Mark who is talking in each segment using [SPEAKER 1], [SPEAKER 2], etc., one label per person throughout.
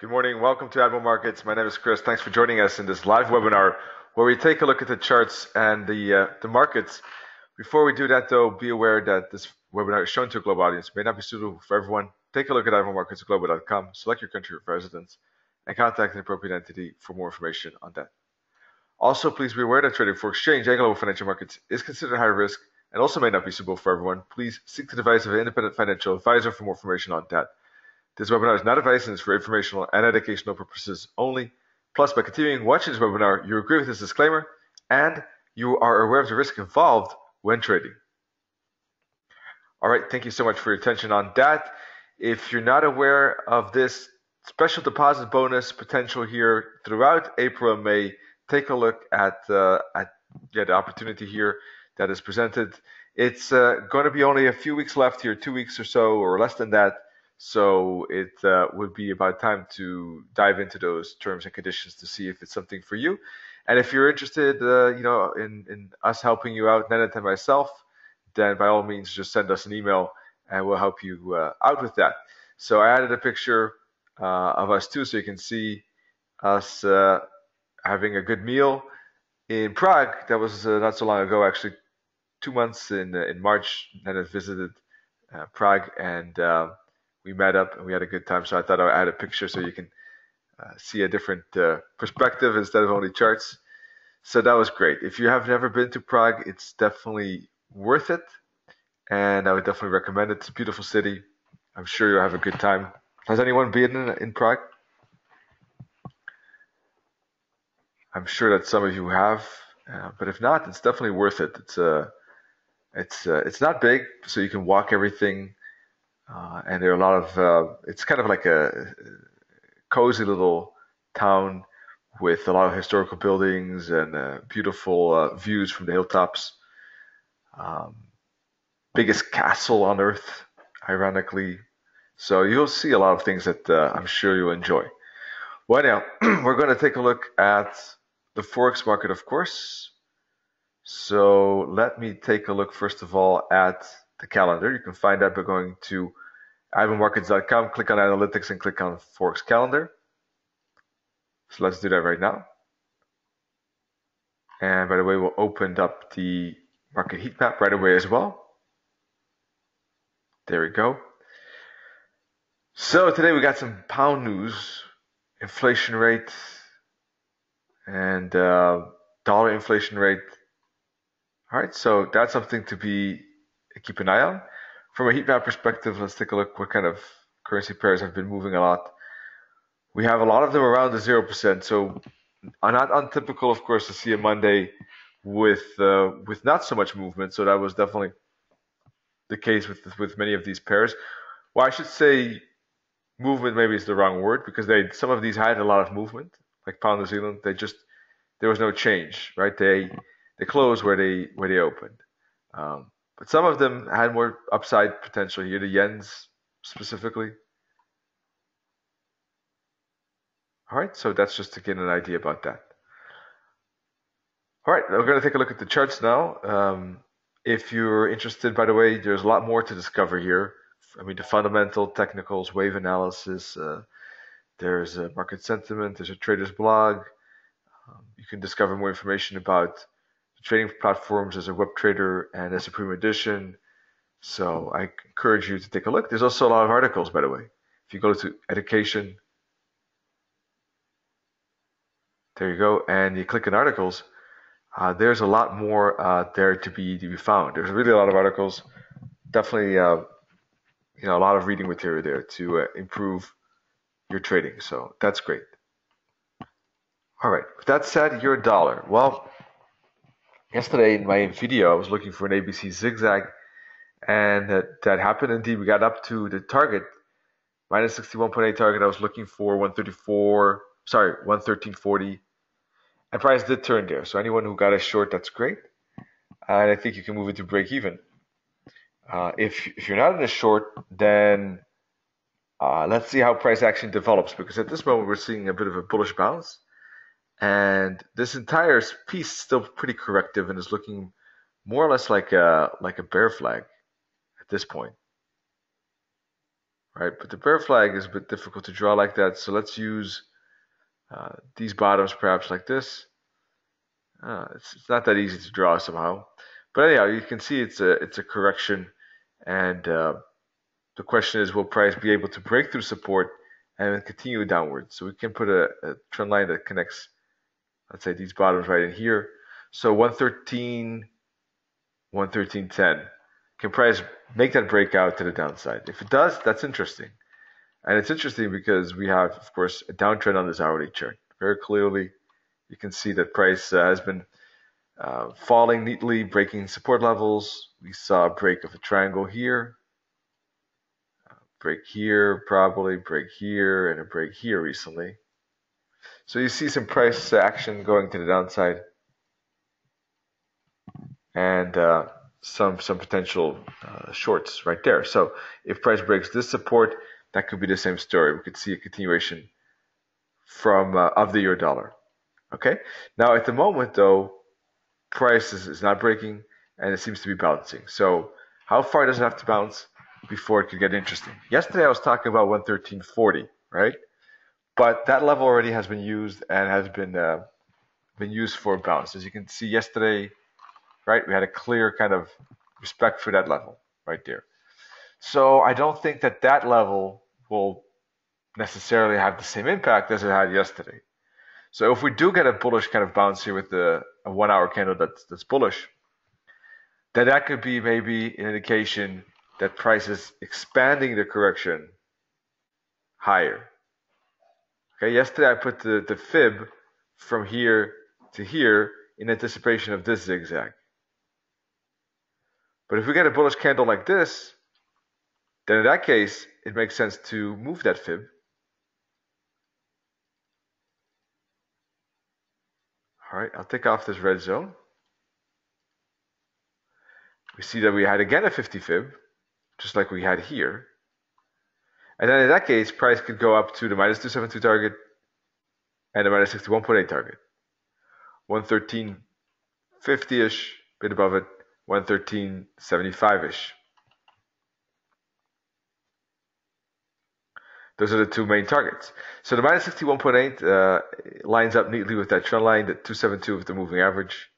[SPEAKER 1] Good morning. Welcome to Admiral Markets. My name is Chris. Thanks for joining us in this live webinar where we take a look at the charts and the markets. Before we do that, though, be aware that this webinar is shown to a global audience. It may not be suitable for everyone. Take a look at admiralmarketsglobal.com, select your country of residence, and contact an appropriate entity for more information on that. Also, please be aware that trading for exchange and global financial markets is considered high risk and also may not be suitable for everyone. Please seek the advice of an independent financial advisor for more information on that. This webinar is not advice and is for informational and educational purposes only. Plus, by continuing watching this webinar, you agree with this disclaimer and you are aware of the risk involved when trading. All right, thank you so much for your attention on that. If you're not aware of this special deposit bonus potential here throughout April and May, take a look at the opportunity here that is presented. It's going to be only a few weeks left here, 2 weeks or so, or less than that. So it would be about time to dive into those terms and conditions to see if it's something for you. And if you're interested, in us helping you out, Nennet and myself, then by all means, just send us an email and we'll help you out with that. So I added a picture of us too, so you can see us having a good meal in Prague. That was not so long ago, actually, 2 months in March. Nennet visited Prague and we met up and we had a good time. So I thought I would add a picture so you can see a different perspective instead of only charts. So that was great. If you have never been to Prague, it's definitely worth it. And I would definitely recommend it. It's a beautiful city. I'm sure you'll have a good time. Has anyone been in Prague? I'm sure that some of you have, but if not, it's definitely worth it. It's not big, so you can walk everything. And there are a lot of, it's kind of like a cozy little town with a lot of historical buildings and beautiful views from the hilltops. Biggest castle on earth, ironically. So you'll see a lot of things that I'm sure you'll enjoy. Well, now, we're going to take a look at the Forex market, of course. So let me take a look, first of all, at the calendar. You can find that by going to admiralmarkets.com, click on analytics and click on Forex calendar. So let's do that right now. And by the way, we'll open up the market heat map right away as well. There we go. So today we got some pound news, inflation rate, and dollar inflation rate. All right, so that's something to keep an eye on. From a heat map perspective, let's take a look what kind of currency pairs have been moving a lot. We have a lot of them around the 0%, so not untypical, of course, to see a Monday with not so much movement. So that was definitely the case with many of these pairs. Well, I should say movement maybe is the wrong word, because some of these had a lot of movement, like pound New Zealand. There was no change, right? They closed where they opened. But some of them had more upside potential here, the yens specifically. All right, so that's just to get an idea about that. All right, we're going to take a look at the charts now. If you're interested, by the way, there's a lot more to discover here. I mean, the fundamental, technicals, wave analysis, there's a market sentiment, there's a trader's blog. You can discover more information about trading platforms as a web trader and as a premium edition. So I encourage you to take a look. There's also a lot of articles, by the way. If you go to education, there you go, and you click on articles, there's a lot more there to be found. There's really a lot of articles. Definitely, a lot of reading material there to improve your trading. So that's great. All right. With that said, your dollar. Well, yesterday in my video, I was looking for an ABC zigzag, and that happened indeed. We got up to the target, minus 61.8 target. I was looking for 113.40, and price did turn there. So anyone who got a short, that's great. And I think you can move it to break even. If you're not in a short, then let's see how price action develops, because at this moment we're seeing a bit of a bullish bounce. And this entire piece is still pretty corrective and is looking more or less like a bear flag at this point. right? But the bear flag is a bit difficult to draw like that, so let's use these bottoms perhaps like this. It's not that easy to draw somehow. But anyhow, you can see it's a correction, and the question is, will price be able to break through support and then continue downwards? So we can put a trend line that connects, let's say, these bottoms right in here. So 113, 113.10. Can price make that breakout to the downside? If it does, that's interesting. And it's interesting because we have, of course, a downtrend on this hourly chart. Very clearly, you can see that price has been falling neatly, breaking support levels. We saw a break of a triangle here, break here, probably break here, and a break here recently. So you see some price action going to the downside, and some potential shorts right there. So if price breaks this support, that could be the same story. We could see a continuation from of the euro dollar. Okay. Now at the moment though, price is not breaking and it seems to be bouncing. So how far does it have to bounce before it could get interesting? Yesterday I was talking about 113.40, right? But that level already has been used and has been used for a bounce. As you can see yesterday, right, we had a clear kind of respect for that level right there. So I don't think that that level will necessarily have the same impact as it had yesterday. So if we do get a bullish kind of bounce here with a 1 hour candle that's bullish, then that could be maybe an indication that price is expanding the correction higher. Okay, yesterday I put the fib from here to here in anticipation of this zigzag. But if we get a bullish candle like this, then in that case, it makes sense to move that fib. All right, I'll take off this red zone. We see that we had again a 50 fib, just like we had here. And then in that case, price could go up to the minus 272 target and the minus 61.8 target. 113.50-ish, bit above it, 113.75-ish. Those are the two main targets. So the minus 61.8 lines up neatly with that trend line, the 272 of the moving average.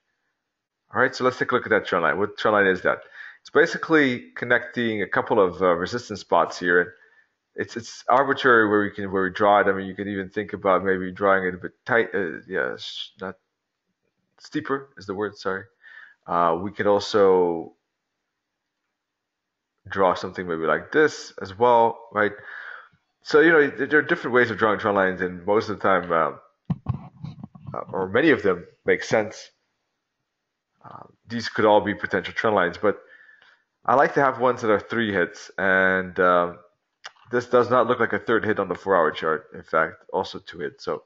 [SPEAKER 1] All right, so let's take a look at that trend line. What trend line is that? It's basically connecting a couple of resistance spots here. It's arbitrary where we draw it. I mean, you could even think about maybe drawing it a bit tight. Not steeper is the word. Sorry. We could also draw something maybe like this as well, right? So, there are different ways of drawing trend lines, and most of the time, or many of them, make sense. These could all be potential trend lines, but I like to have ones that are 3 hits, and this does not look like a 3rd hit on the 4 hour chart. In fact, also 2 hits. So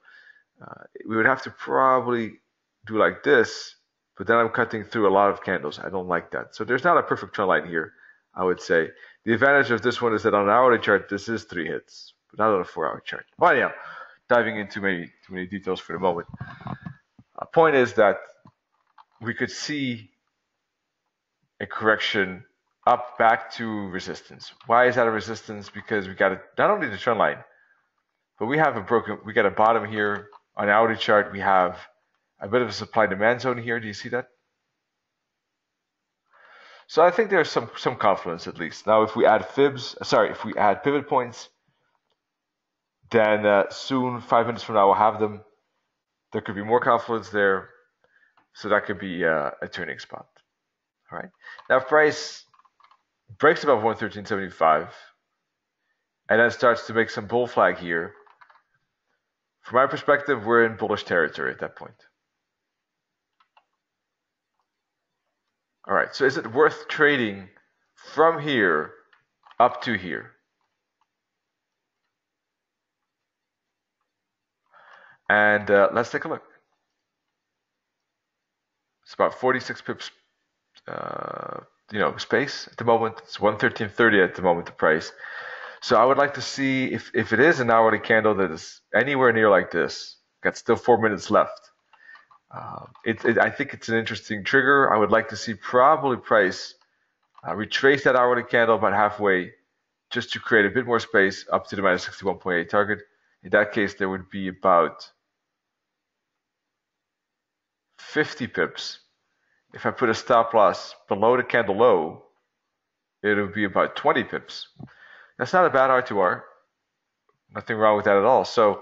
[SPEAKER 1] we would have to probably do like this, but then I'm cutting through a lot of candles. I don't like that. So there's not a perfect trend line here, I would say. The advantage of this one is that on an hourly chart, this is 3 hits, but not on a 4 hour chart. Well, yeah, diving into too many details for the moment. Point is that we could see a correction up back to resistance. Why is that a resistance? Because we got not only the trend line, but we got a bottom here on an hourly chart. We have a bit of a supply demand zone here. Do you see that? So I think there's some confluence at least. Now, if we add if we add pivot points, then soon, 5 minutes from now, we'll have them. There could be more confluence there, so that could be a turning spot. All right. Now, if price breaks above 113.75 and then starts to make some bull flag here, from my perspective, we're in bullish territory at that point. All right, so is it worth trading from here up to here? And let's take a look. It's about 46 pips, space at the moment. It's 113.30 at the moment, the price. So I would like to see if it is an hourly candle that is anywhere near like this. Got still 4 minutes left. I think it's an interesting trigger. I would like to see probably price retrace that hourly candle about halfway just to create a bit more space up to the minus 61.8 target. In that case, there would be about 50 pips. If I put a stop loss below the candle low, it would be about 20 pips. That's not a bad R2R. Nothing wrong with that at all. So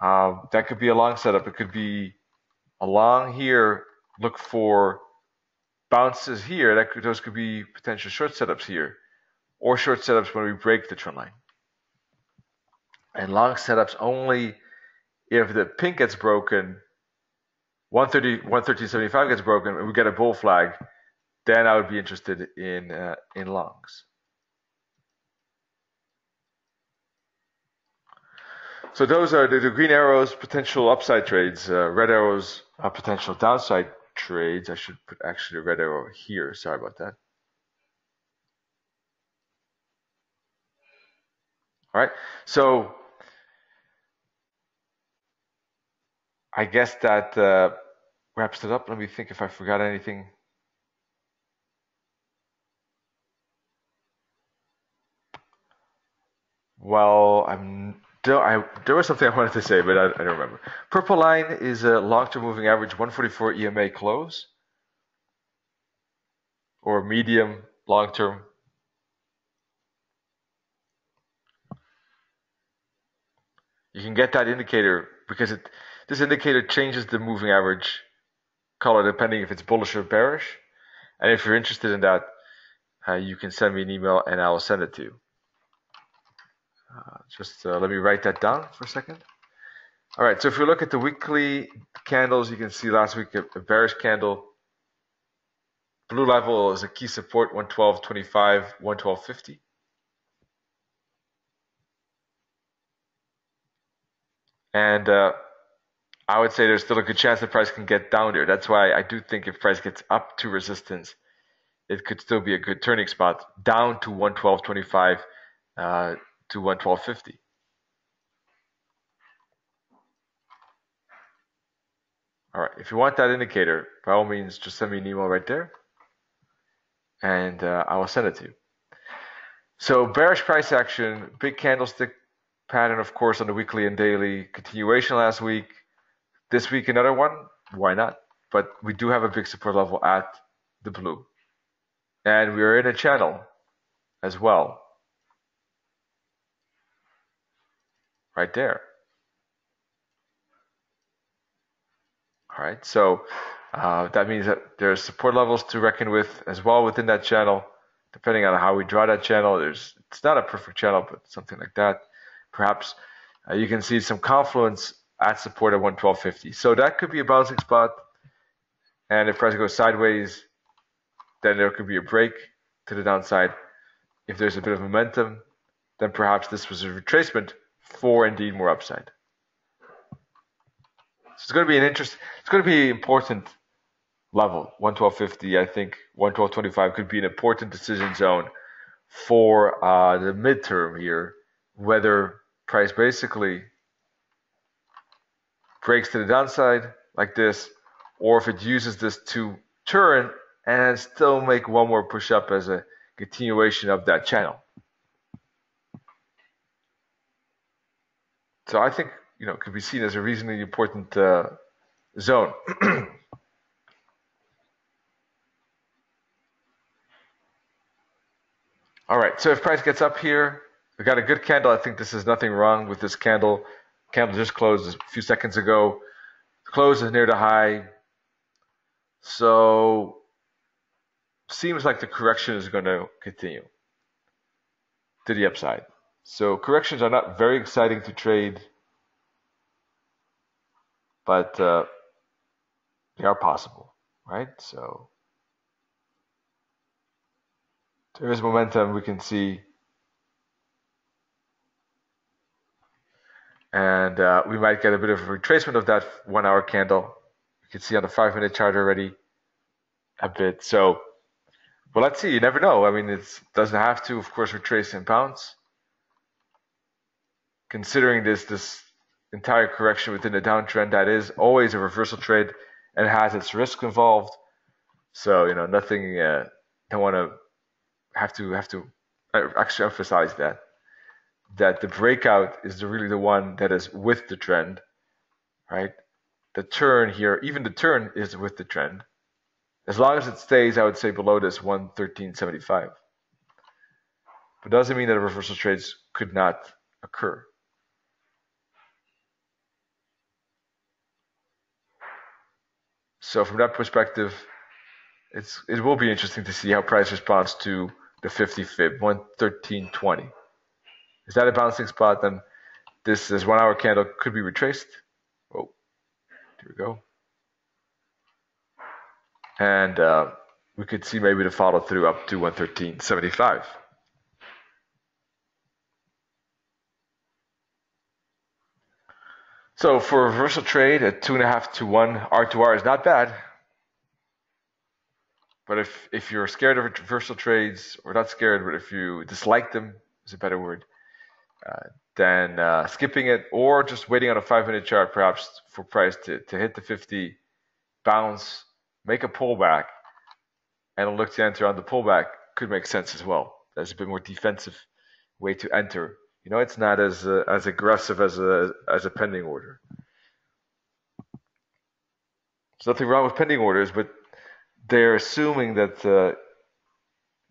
[SPEAKER 1] that could be a long setup. It could be a long here, look for bounces here. Those could be potential short setups here, or short setups when we break the trend line. And long setups only if the pink gets broken, 113.75 gets broken, and we get a bull flag. Then I would be interested in longs. So those are the green arrows, potential upside trades. Red arrows, potential downside trades. I should put actually a red arrow here. Sorry about that. All right. So I guess that wraps it up. Let me think if I forgot anything. Well, there was something I wanted to say, but I don't remember. Purple line is a long-term moving average 144 EMA close, or medium long-term. You can get that indicator because this indicator changes the moving average color depending if it's bullish or bearish. And if you're interested in that, you can send me an email and I will send it to you. Let me write that down for a second. All right, so if you look at the weekly candles, you can see last week a bearish candle. Blue level is a key support, 112.25, 112.50. And I would say there's still a good chance the price can get down there. That's why I do think if price gets up to resistance, it could still be a good turning spot down to 112.25 to 112.50. All right, if you want that indicator, by all means, just send me an email right there, and I will send it to you. So bearish price action, big candlestick pattern, of course, on the weekly and daily. Continuation last week. This week, another one. Why not? But we do have a big support level at the blue. And we are in a channel as well. Right there. All right, so that means that there's support levels to reckon with as well within that channel. Depending on how we draw that channel, it's not a perfect channel, but something like that. Perhaps you can see some confluence at support at 112.50. So that could be a bouncing spot. And if price goes sideways, then there could be a break to the downside. If there's a bit of momentum, then perhaps this was a retracement for indeed more upside. So it's going to be it's going to be an important level, 112.50. I think 112.25 could be an important decision zone for the midterm here, whether price basically breaks to the downside like this, or if it uses this to turn and still make one more push up as a continuation of that channel. So I think it could be seen as a reasonably important zone. All right, so if price gets up here, we got a good candle. I think this is nothing wrong with this candle. Candle just closed a few seconds ago. The close is near the high. So seems like the correction is going to continue to the upside. So corrections are not very exciting to trade, but they are possible, right? So there is momentum we can see. And we might get a bit of a retracement of that 1 hour candle. You can see on the 5-minute chart already a bit. So, well, let's see. You never know. I mean, it doesn't have to, of course, retrace and bounce. Considering this entire correction within the downtrend, that is always a reversal trade and has its risk involved. So, nothing. Don't want to have to I actually emphasize that the breakout is really the one that is with the trend, right? The turn here, even the turn is with the trend. As long as it stays, I would say below this 113.75. But doesn't mean that reversal trades could not occur. So from that perspective, it will be interesting to see how price responds to the 50 fib, 113.20. Is that a bouncing spot? Then this 1 hour candle could be retraced. Oh, here we go. And we could see maybe the follow through up to 113.75. So for a reversal trade at 2.5 to 1, R2R is not bad. But if you're scared of reversal trades, or not scared, but if you dislike them, is a better word, then skipping it, or just waiting on a 5-minute chart perhaps for price to hit the 50, bounce, make a pullback, and look to enter on the pullback could make sense as well. That's a bit more defensive way to enter. You know, it's not as aggressive as a pending order. There's nothing wrong with pending orders, but they're assuming that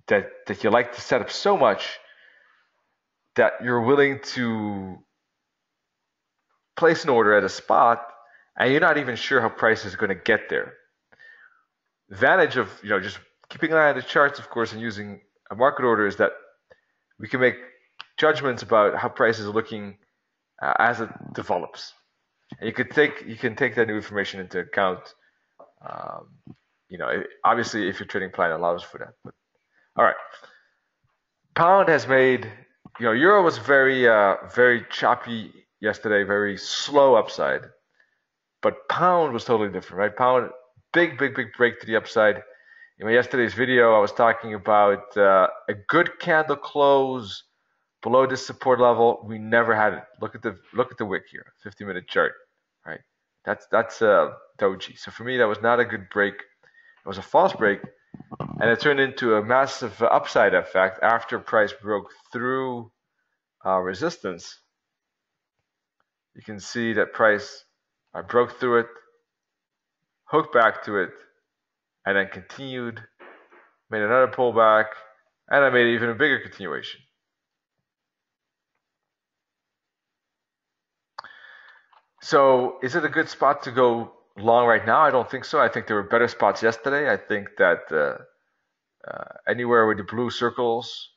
[SPEAKER 1] that you like the setup so much that you're willing to place an order at a spot and you're not even sure how price is going to get there. The advantage of just keeping an eye on the charts, of course, and using a market order is that we can make judgments about how price is looking as it develops. And you can take that new information into account. Obviously, if your trading plan allows for that. But all right, pound has made. Euro was very choppy yesterday, very slow upside, but pound was totally different, right? Pound, big break to the upside. In yesterday's video, I was talking about a good candle close below this support level. We never had it. Look at the wick here, 50-minute chart, right? That's doji. So for me, that was not a good break. It was a false break, and it turned into a massive upside effect after price broke through resistance. You can see that price broke through it, hooked back to it, and then continued, made another pullback, and I made even a bigger continuation. So is it a good spot to go long right now? I don't think so. I think there were better spots yesterday. I think that anywhere with the blue circles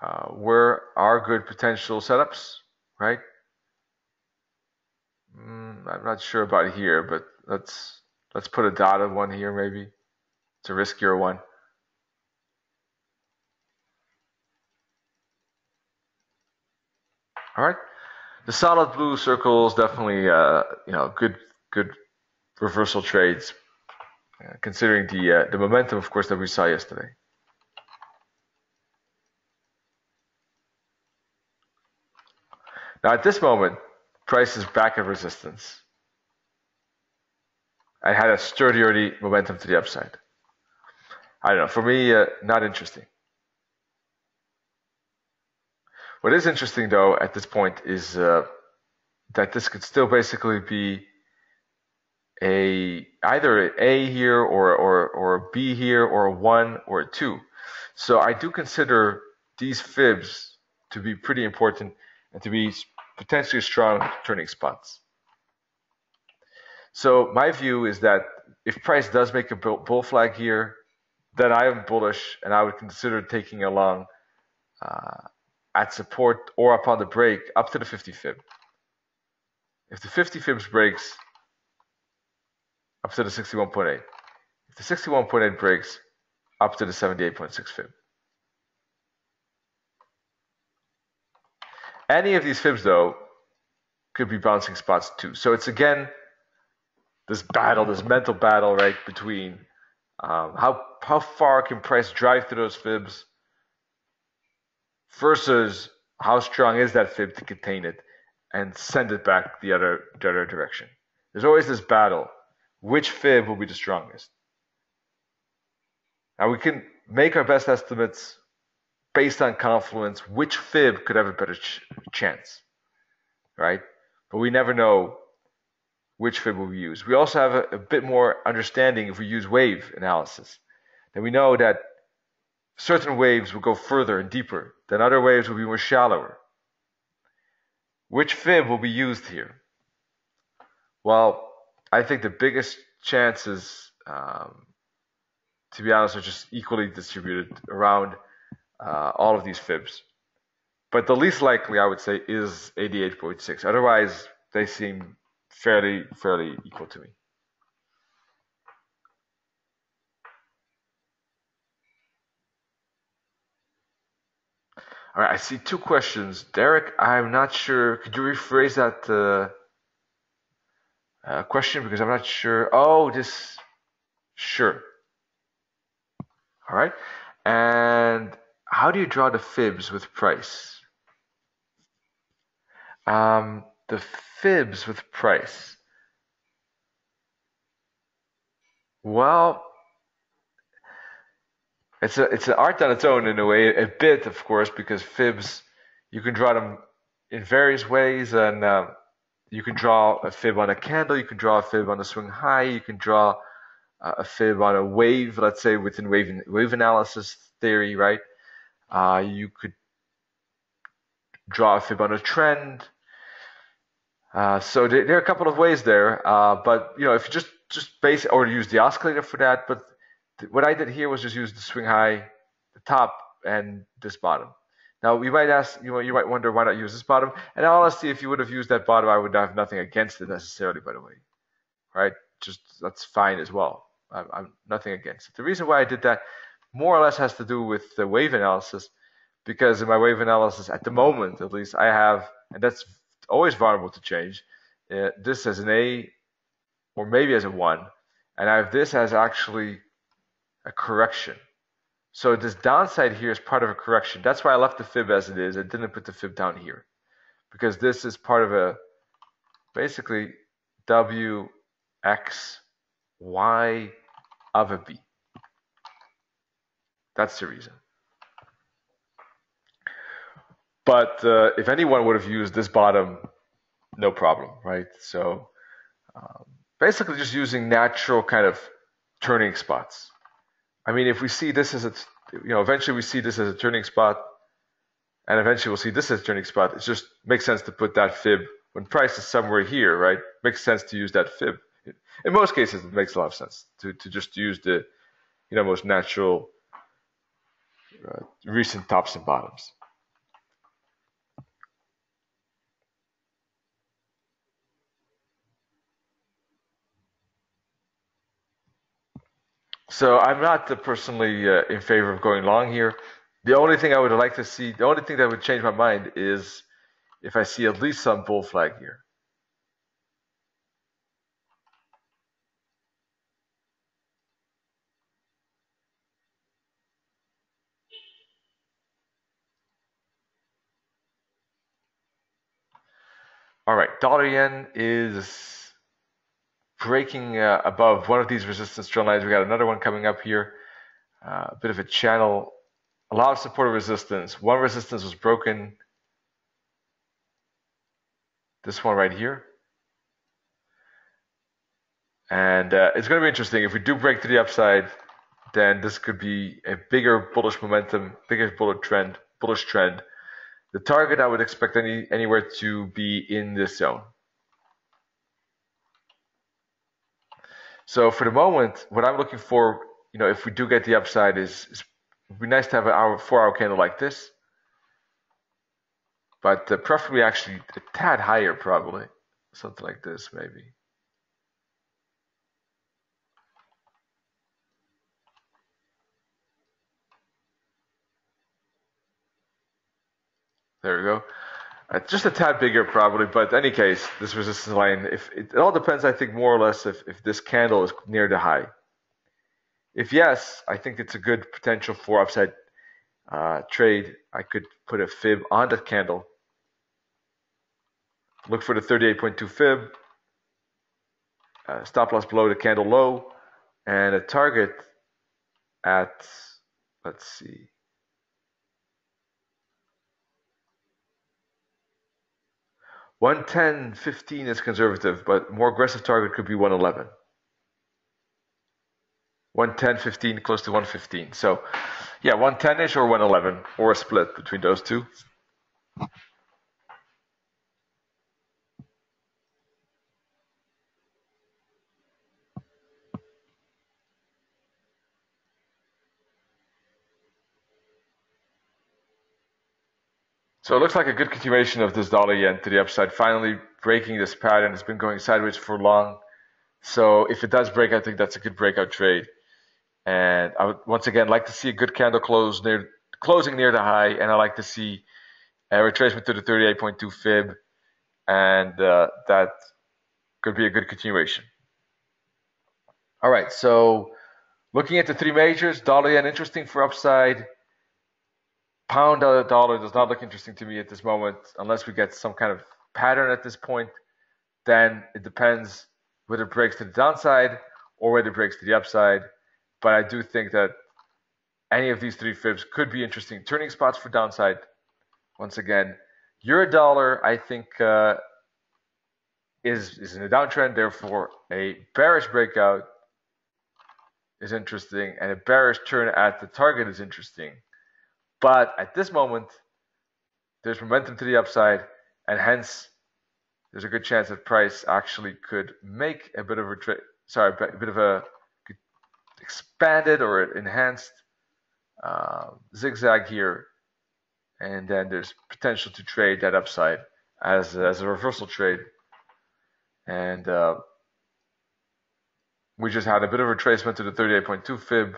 [SPEAKER 1] are good potential setups, right? I'm not sure about here, but let's put a dotted one here maybe. It's a riskier one. All right. The solid blue circles definitely good reversal trades, considering the momentum, of course, that we saw yesterday. Now at this moment, price is back at resistance. I had a sturdy momentum to the upside. I don't know. For me, not interesting. What is interesting, though, at this point is that this could still basically be either an A here or a B here or a 1 or a 2. So I do consider these fibs to be pretty important and to be potentially strong turning spots. So my view is that if price does make a bull flag here, then I am bullish and I would consider taking a long at support or upon the break up to the 50 fib. If the 50 fibs breaks up to the 61.8, if the 61.8 breaks up to the 78.6 fib. Any of these fibs, though, could be bouncing spots too. So it's again this mental battle, right, between how far can price drive through those fibs versus how strong is that fib to contain it and send it back the other direction. There's always this battle. Which fib will be the strongest? Now we can make our best estimates based on confluence, which fib could have a better chance, right? But we never know which fib will we use. We also have a bit more understanding if we use wave analysis. Then we know that certain waves will go further and deeper, then other waves will be more shallower. Which fib will be used here? Well, I think the biggest chances, to be honest, are just equally distributed around all of these fibs. But the least likely, I would say, is 88.6. Otherwise, they seem fairly equal to me. All right, I see two questions. Derek, I'm not sure. Could you rephrase that question? Because I'm not sure. Oh, this. Sure. All right. And how do you draw the fibs with price? The fibs with price. Well, it's an art on its own in a way, a bit, of course, because fibs, you can draw them in various ways, and you can draw a fib on a candle, you can draw a fib on a swing high, you can draw a fib on a wave, let's say within wave analysis theory, right? You could draw a fib on a trend. So there are a couple of ways there, but if you just base or use the oscillator for that. But what I did here was just use the swing high, the top, and this bottom. Now you might ask, you might wonder why not use this bottom. And honestly, if you would have used that bottom, I would have nothing against it necessarily. By the way, right? Just that's fine as well. I'm nothing against it. The reason why I did that more or less has to do with the wave analysis, because in my wave analysis, at the moment at least, I have, and that's always vulnerable to change, this as an A or maybe as a 1, and I have this as actually a correction. So this downside here is part of a correction. That's why I left the fib as it is. I didn't put the fib down here, because this is part of a basically W, X, Y of a B. That's the reason. But if anyone would have used this bottom, no problem, right? So basically just using natural kind of turning spots. I mean, if we see this as eventually we see this as a turning spot, and eventually we'll see this as a turning spot, it just makes sense to put that fib when price is somewhere here, right? Makes sense to use that fib. In most cases, it makes a lot of sense to just use the most natural recent tops and bottoms. So I'm not personally in favor of going long here. The only thing I would like to see, the only thing that would change my mind is if I see at least some bull flag here. All right, dollar yen is breaking above one of these resistance trend lines. We got another one coming up here, a bit of a channel, a lot of support and resistance. One resistance was broken, this one right here. And it's going to be interesting. If we do break to the upside, then this could be a bigger bullish momentum, bigger bullish trend. The target I would expect anywhere to be in this zone. So for the moment, what I'm looking for, if we do get the upside, is it would be nice to have an 4-hour candle like this, but preferably actually a tad higher, probably something like this, maybe. There we go. Just a tad bigger, probably, but in any case, this resistance line, it all depends, I think, more or less if this candle is near the high. If yes, I think it's a good potential for upside trade. I could put a fib on the candle. Look for the 38.2 fib. Stop loss below the candle low, and a target at, let's see, 110.15 is conservative, but more aggressive target could be 111. 110.15, close to 115. So, yeah, 110-ish or 111, or a split between those two. So it looks like a good continuation of this dollar yen to the upside, finally breaking this pattern. It's been going sideways for long. So if it does break, I think that's a good breakout trade. And I would once again like to see a good candle closing near the high, and I like to see a retracement to the 38.2 fib, and that could be a good continuation. All right, so looking at the three majors, dollar yen interesting for upside. Pound dollar does not look interesting to me at this moment, unless we get some kind of pattern at this point. Then it depends whether it breaks to the downside or whether it breaks to the upside. But I do think that any of these three fibs could be interesting turning spots for downside. Once again, euro dollar, I think, is in a downtrend. Therefore, a bearish breakout is interesting, and a bearish turn at the target is interesting. But at this moment, there's momentum to the upside, and hence there's a good chance that price actually could make a bit of a expanded or enhanced zigzag here, and then there's potential to trade that upside as a reversal trade. And we just had a bit of a retracement to the 38.2 fib.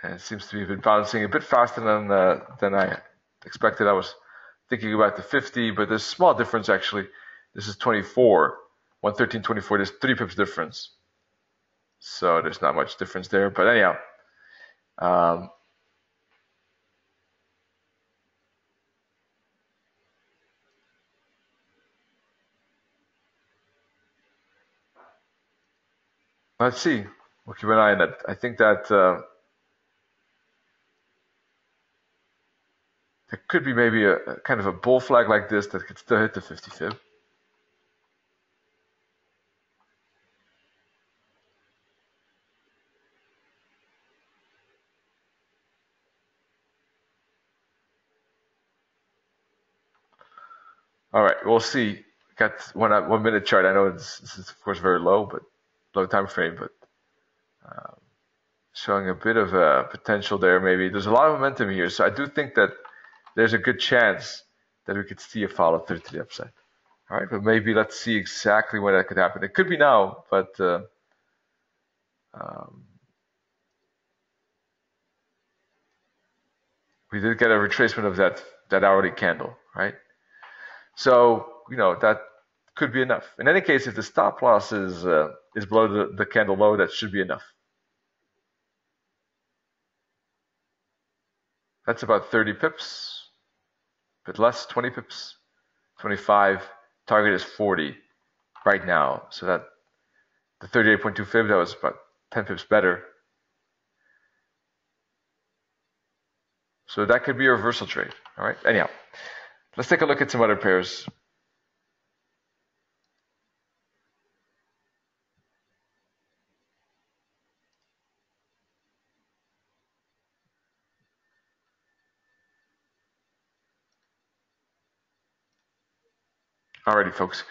[SPEAKER 1] And it seems to be bouncing a bit faster than I expected. I was thinking about the 50, but there's a small difference actually. This is 24, 113.24. There's 3 pips difference. So there's not much difference there. But anyhow, let's see. We'll keep an eye on that. I think that there could be maybe a kind of a bull flag like this that could still hit the 50 fib. All right, we'll see. Got 1 minute chart. I know this is of course very low, but low time frame, but showing a bit of a potential there. Maybe there's a lot of momentum here, so I do think that there's a good chance that we could see a follow through to the upside. All right, but maybe let's see exactly when that could happen. It could be now, but we did get a retracement of that hourly candle, right? So that could be enough. In any case, if the stop loss is below the candle low, that should be enough. That's about 30 pips, a bit less, 20 pips, 25. Target is 40 right now. So that the 38.2 fib, that was about 10 pips better. So that could be a reversal trade. All right. Anyhow, let's take a look at some other pairs. Alrighty, folks.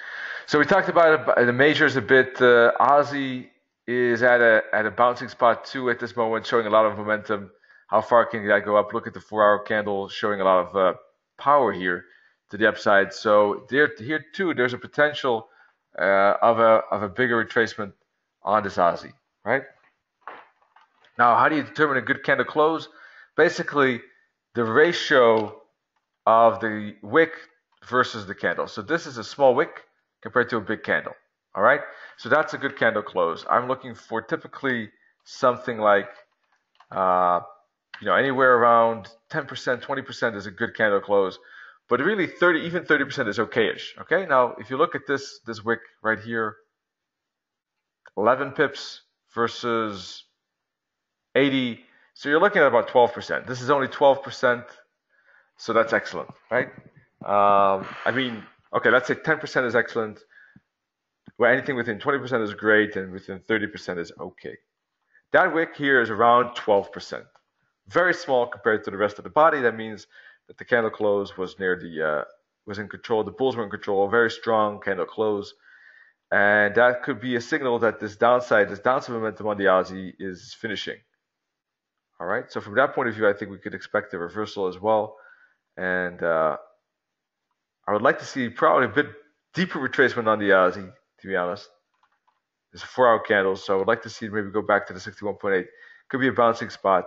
[SPEAKER 1] So we talked about the majors a bit. Aussie is at a bouncing spot too at this moment, showing a lot of momentum. How far can that go up? Look at the 4-hour candle, showing a lot of power here to the upside. So here too, there's a potential of a bigger retracement on this Aussie, right? Now, how do you determine a good candle close? Basically, the ratio of the wick versus the candle. So this is a small wick compared to a big candle. All right. So that's a good candle close. I'm looking for typically something like, anywhere around 10%, 20% is a good candle close. But really, even 30% is okay-ish. Okay. Now, if you look at this wick right here, 11 pips versus 80. So you're looking at about 12%. This is only 12%. So that's excellent, right? I mean, okay, let's say 10% is excellent. Well, anything within 20% is great, and within 30% is okay. That wick here is around 12%. Very small compared to the rest of the body. That means that the candle close was near the was in control. The bulls were in control. Very strong candle close, and that could be a signal that this downside momentum on the Aussie is finishing. All right. So from that point of view, I think we could expect a reversal as well, and I would like to see probably a bit deeper retracement on the Aussie, to be honest. It's a 4-hour candle, so I would like to see it maybe go back to the 61.8. Could be a bouncing spot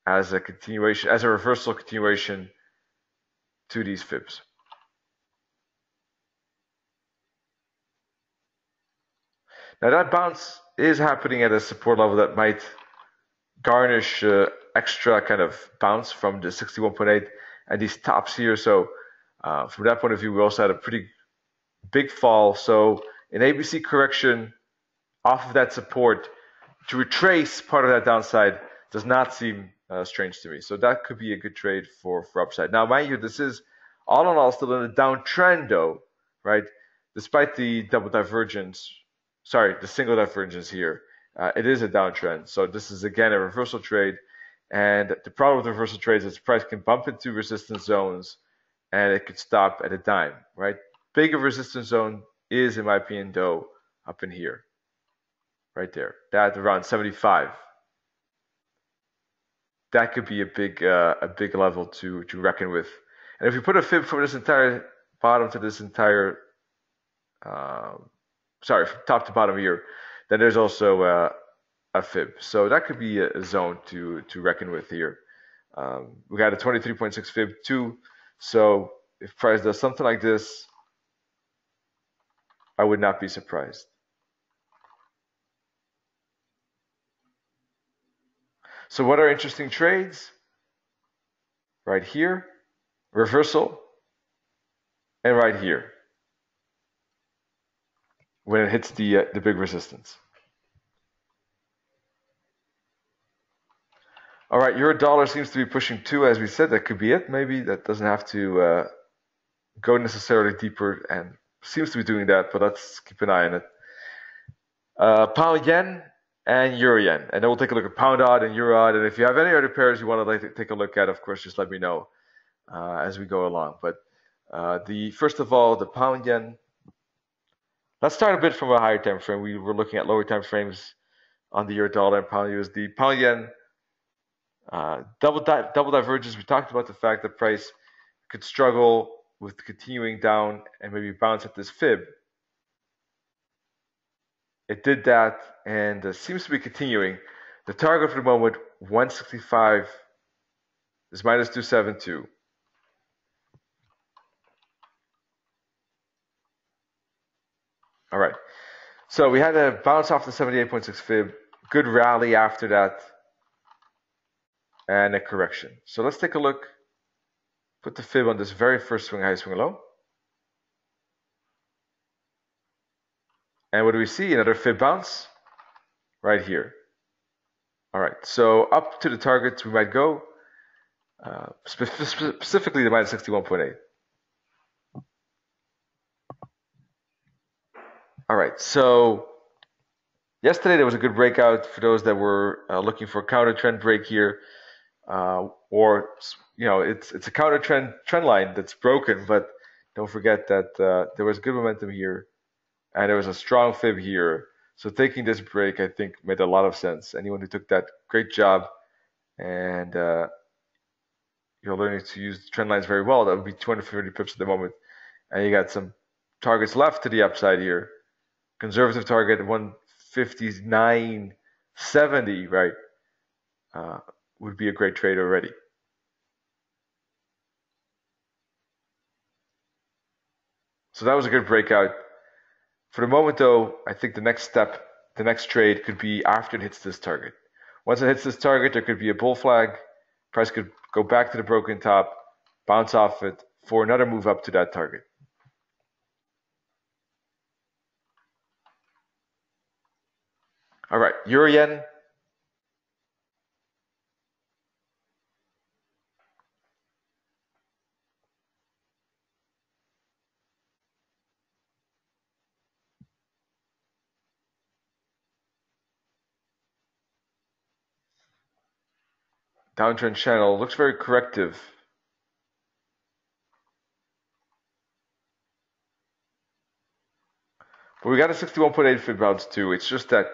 [SPEAKER 1] as a continuation, as a reversal continuation to these fibs. Now that bounce is happening at a support level that might garnish extra kind of bounce from the 61.8 and these tops here. So from that point of view, we also had a pretty big fall. So an ABC correction off of that support to retrace part of that downside does not seem strange to me. So that could be a good trade for upside. Now, mind you, this is all in all still in a downtrend though, right? Despite the the single divergence here, it is a downtrend. So this is again a reversal trade. And the problem with reversal trades is the price can bump into resistance zones and it could stop at a dime, right? Bigger resistance zone is, in my opinion, though, up in here, right there. That around 75. That could be a big level to reckon with. And if you put a fib from this entire bottom to this entire, from top to bottom here, then there's also a fib. So that could be a zone to reckon with here. We got a 23.6 fib too. So if price does something like this, I would not be surprised. So what are interesting trades? Right here, reversal, and right here when it hits the big resistance. All right, euro dollar seems to be pushing 2, as we said. That could be it. Maybe that doesn't have to go necessarily deeper, and seems to be doing that. But let's keep an eye on it. Pound yen and euro yen, and then we'll take a look at pound odd and euro odd. And if you have any other pairs you want to take a look at, of course, just let me know as we go along. But first of all, the pound yen. Let's start a bit from a higher time frame. We were looking at lower time frames on the euro dollar and pound USD. Pound yen. Double divergence. We talked about the fact that price could struggle with continuing down and maybe bounce at this fib. It did that and seems to be continuing. The target for the moment, 165, is minus 272. All right. So we had a bounce off the 78.6 fib. Good rally after that. And a correction. So let's take a look. Put the fib on this very first swing high, swing low. And what do we see? Another fib bounce right here. All right, so up to the targets we might go, specifically the minus 61.8. All right, so yesterday there was a good breakout for those that were looking for a counter trend break here. Or it's a counter trend line that's broken, but don't forget that there was good momentum here, and there was a strong fib here. So taking this break, I think, made a lot of sense. Anyone who took that, great job, and you're learning to use trend lines very well. That would be 250 pips at the moment, and you got some targets left to the upside here. Conservative target 159.70, right? Would be a great trade already. So that was a good breakout. For the moment though, I think the next step, the next trade could be after it hits this target. Once it hits this target, there could be a bull flag. Price could go back to the broken top, bounce off it for another move up to that target. All right, euro yen. downtrend channel. Looks very corrective. But we got a 61.8 Fib bounce too. It's just that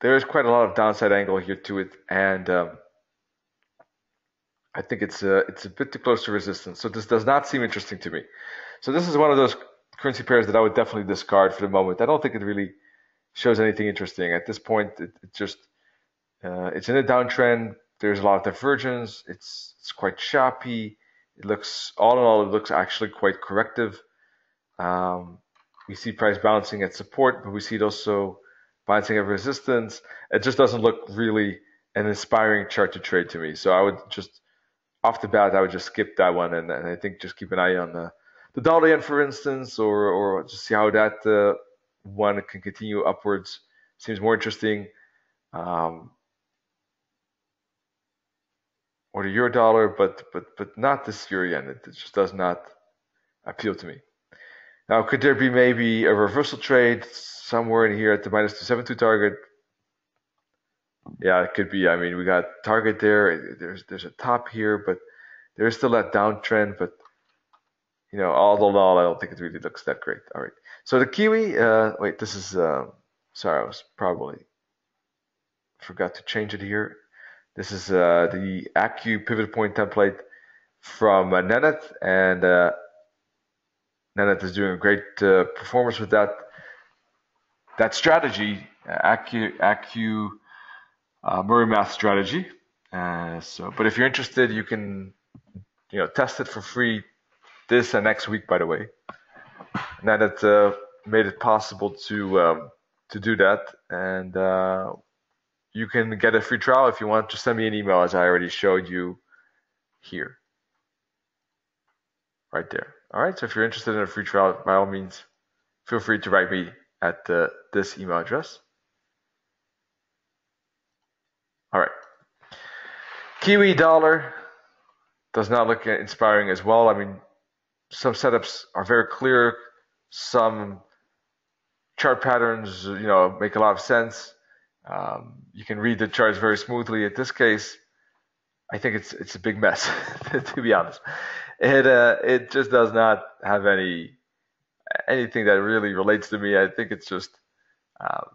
[SPEAKER 1] there is quite a lot of downside angle here to it, and I think it's a bit too close to resistance. So this does not seem interesting to me. So this is one of those currency pairs that I would definitely discard for the moment. I don't think it really shows anything interesting at this point. It just it's in a downtrend. There's a lot of divergence. It's quite choppy. It looks, all in all, it looks actually quite corrective. We see price bouncing at support, but we see it also bouncing at resistance. It just doesn't look really an inspiring chart to trade to me. So I would just, off the bat, I would just skip that one, and I think just keep an eye on the dollar yen, for instance, or just see how that one can continue upwards. Seems more interesting. Or the euro dollar, but not this euro yen. It just does not appeal to me. Now, could there be maybe a reversal trade somewhere in here at the minus 272 target? Yeah, it could be. I mean, we got target there. There's a top here, but there's still that downtrend. But you know, all in all, I don't think it really looks that great. All right. So the Kiwi. Wait, this is. Sorry, I was probably forgot to change it here. This is the ACU pivot point template from Nenet, and Nenet is doing a great performance with that strategy, ACU Murray math strategy. But if you're interested, you can test it for free this and next week. By the way, Nenet made it possible to do that, and you can get a free trial if you want. Just send me an email, as I already showed you here, right there. All right, so if you're interested in a free trial, by all means, feel free to write me at this email address. All right. Kiwi Dollar does not look inspiring as well. I mean, some setups are very clear. Some chart patterns, make a lot of sense. You can read the charts very smoothly. In this case, I think it's a big mess, to be honest. It just does not have anything that really relates to me. I think it's just a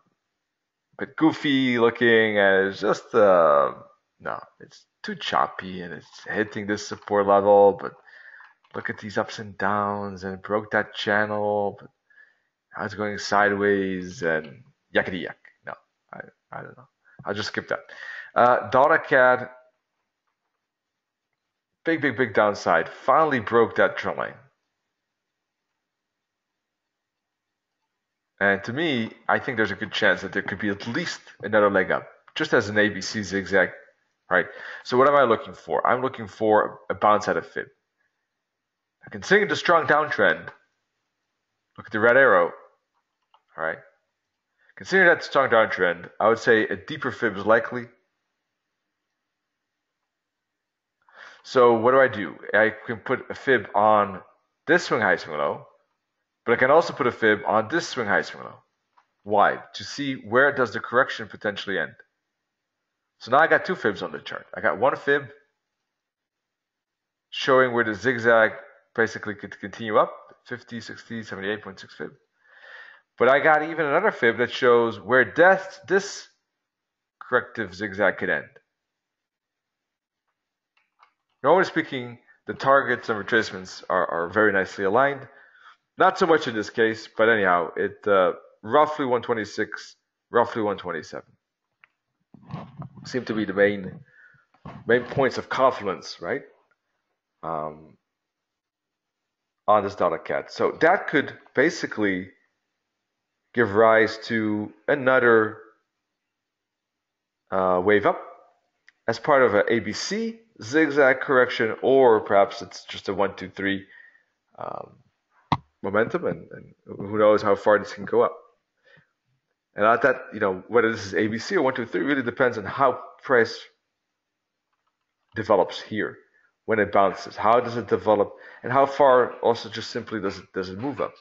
[SPEAKER 1] bit goofy looking, and it's just no, it's too choppy, and it's hitting this support level. But look at these ups and downs, and it broke that channel, but now it's going sideways, and yakety yak. No, I don't know. I'll just skip that. Dollar CAD, big downside. Finally broke that trend line. And to me, I think there's a good chance that there could be at least another leg up, just as an ABC zigzag, right? So what am I looking for? I'm looking for a bounce out of Fib. Considering the strong downtrend, look at the red arrow, all right? Considering that strong downtrend, I would say a deeper Fib is likely. So what do? I can put a Fib on this swing high, swing low, but I can also put a Fib on this swing high, swing low. Why? To see where does the correction potentially end. So now I got two Fibs on the chart. I got one Fib showing where the zigzag basically could continue up, 50, 60, 78.6 Fib. But I got even another Fib that shows where this corrective zigzag could end. Normally speaking, the targets and retracements are very nicely aligned. Not so much in this case, but anyhow, it roughly 126, roughly 127 seem to be the main points of confluence, right? On this dollar CAD. So that could basically give rise to another wave up as part of an ABC zigzag correction, or perhaps it's just a 1, 2, 3 momentum, and who knows how far this can go up. And at that, whether this is ABC or 1, 2, 3 really depends on how price develops here when it bounces. How does it develop, and how far also just simply does it move up?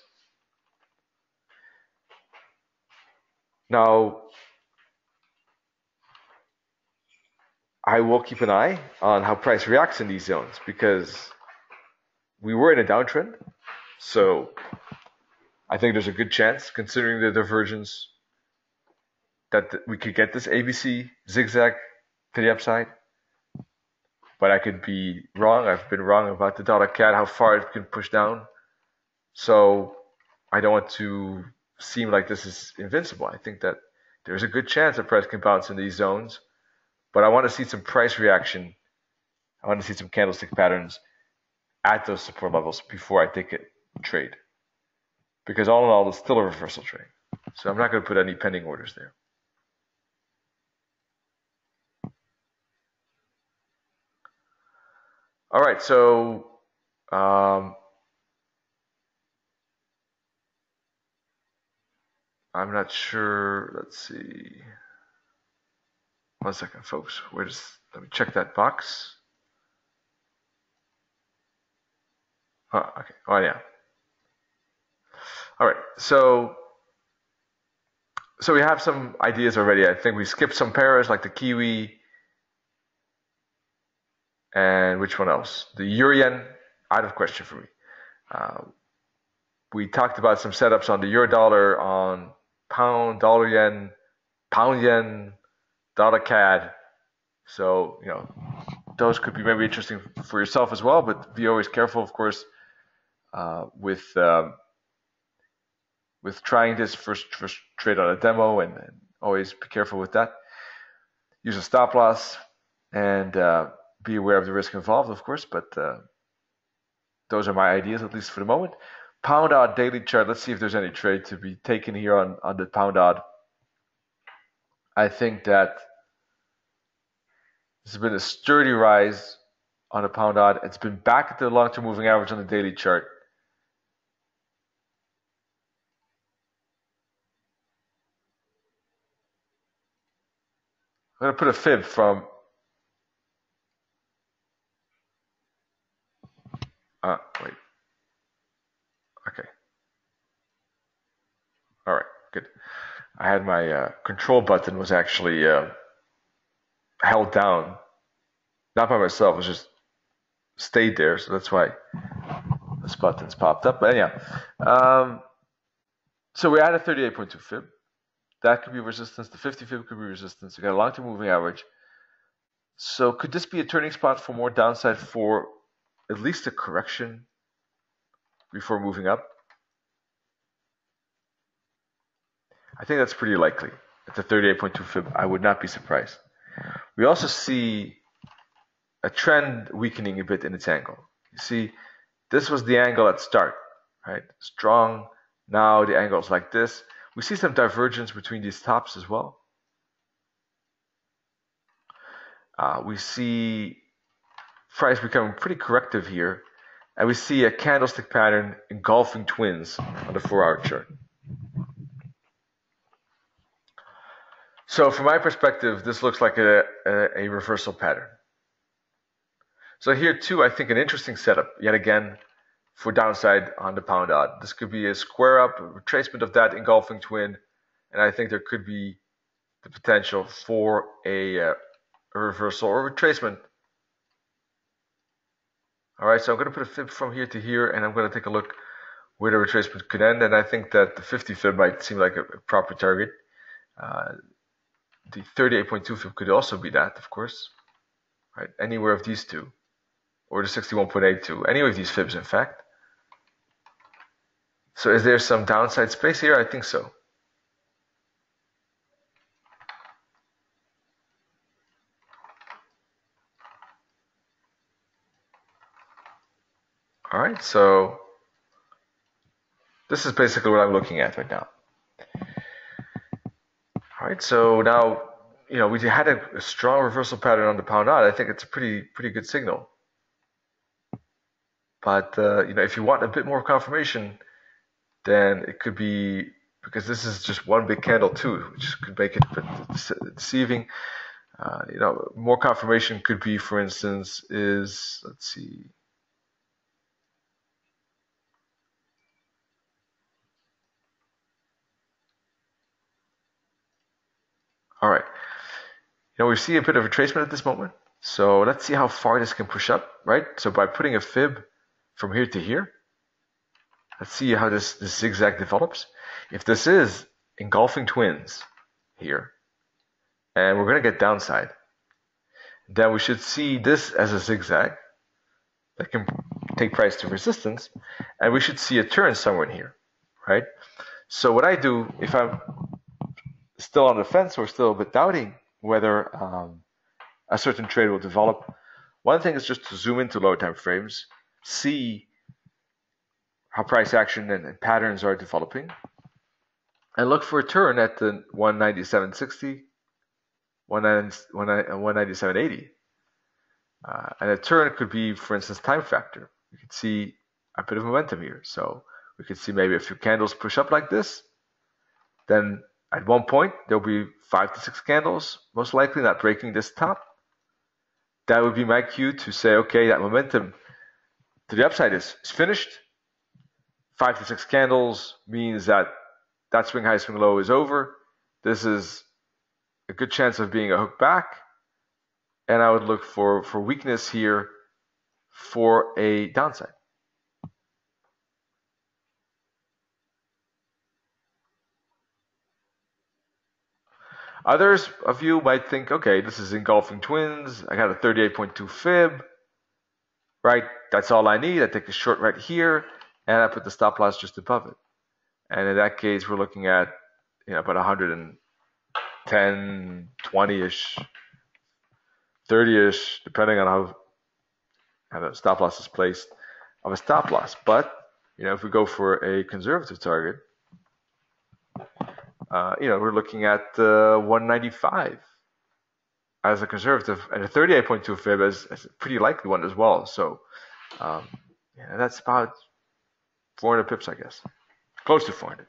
[SPEAKER 1] Now, I will keep an eye on how price reacts in these zones because we were in a downtrend. So I think there's a good chance, considering the divergence, that we could get this ABC zigzag to the upside. But I could be wrong. I've been wrong about the dollar CAD, how far it can push down. So I don't want to seem like this is invincible. I think that there's a good chance that price can bounce in these zones. But I want to see some price reaction. I want to see some candlestick patterns at those support levels before I take a trade. Because all in all, it's still a reversal trade. So I'm not going to put any pending orders there. All right, so I'm not sure. Let's see. 1 second, folks. Let me check that box. Okay. Oh, yeah. All right. So we have some ideas already. I think we skipped some pairs like the Kiwi and which one else? The Euro Yen, out of question for me. We talked about some setups on the Euro Dollar, on Pound, Dollar Yen, Pound Yen, Dollar CAD. So, those could be maybe interesting for yourself as well, but be always careful, of course, with trying this first trade on a demo, and always be careful with that. Use a stop loss and be aware of the risk involved, of course, but those are my ideas, at least for the moment. Pound odd daily chart. Let's see if there's any trade to be taken here on the pound odd. I think that this has been a sturdy rise on the pound odd. It's been back at the long-term moving average on the daily chart. I'm going to put a fib from wait. Okay. All right, good. I had my control button was actually held down, not by myself. It was just stayed there, so that's why this button's popped up. But anyhow, so we're at a 38.2 fib. That could be resistance. The 50 fib could be resistance. We got a long-term moving average. So could this be a turning spot for more downside for at least a correction before moving up? I think that's pretty likely. At the 38.2 fib, I would not be surprised. We also see a trend weakening a bit in its angle. You see, this was the angle at start, right? Strong. Now the angle is like this. We see some divergence between these tops as well. We see price becoming pretty corrective here, and we see a candlestick pattern engulfing twins on the 4-hour chart. So from my perspective, this looks like a reversal pattern. So here too, I think an interesting setup, yet again, for downside on the pound odd. This could be a square up, a retracement of that engulfing twin, and I think there could be the potential for a reversal or retracement. All right, so I'm going to put a fib from here to here, and I'm going to take a look where the retracement could end, and I think that the 50 fib might seem like a proper target. The 38.2 fib could also be that, of course, right? Anywhere of these two, or the 61.82, any of these fibs, in fact. So is there some downside space here? I think so. All right, so this is basically what I'm looking at right now. All right, so now, we had a strong reversal pattern on the pound odd. I think it's a pretty good signal. But, if you want a bit more confirmation, then it could be, because this is just one big candle too, which could make it a bit deceiving. More confirmation could be, for instance, let's see. All right. Now we see a bit of retracement at this moment. So let's see how far this can push up, right? So by putting a fib from here to here, let's see how this zigzag develops. If this is engulfing twins here, and we're going to get downside, then we should see this as a zigzag that can take price to resistance, and we should see a turn somewhere in here, right? So what I do, if I'm still on the fence or still a bit doubting whether a certain trade will develop, one thing is just to zoom into lower time frames, see how price action and patterns are developing, and look for a turn at the 197.60, 197.80. And a turn could be, for instance, time factor. You could see a bit of momentum here. So we could see maybe a few candles push up like this. Then at one point, there'll be 5 to 6 candles, most likely not breaking this top. That would be my cue to say, okay, that momentum to the upside is finished. 5 to 6 candles means that swing high, swing low is over. This is a good chance of being a hook back. And I would look for weakness here for a downside. Others of you might think, okay, this is engulfing twins. I got a 38.2 fib, right? That's all I need. I take a short right here, and I put the stop loss just above it. And in that case, we're looking at about 110, 20-ish, 30-ish, depending on how the stop loss is placed, of a stop loss. But if we go for a conservative target, we're looking at 195 as a conservative, and a 38.2 fib as a pretty likely one as well. So that's about 400 pips, I guess, close to 400.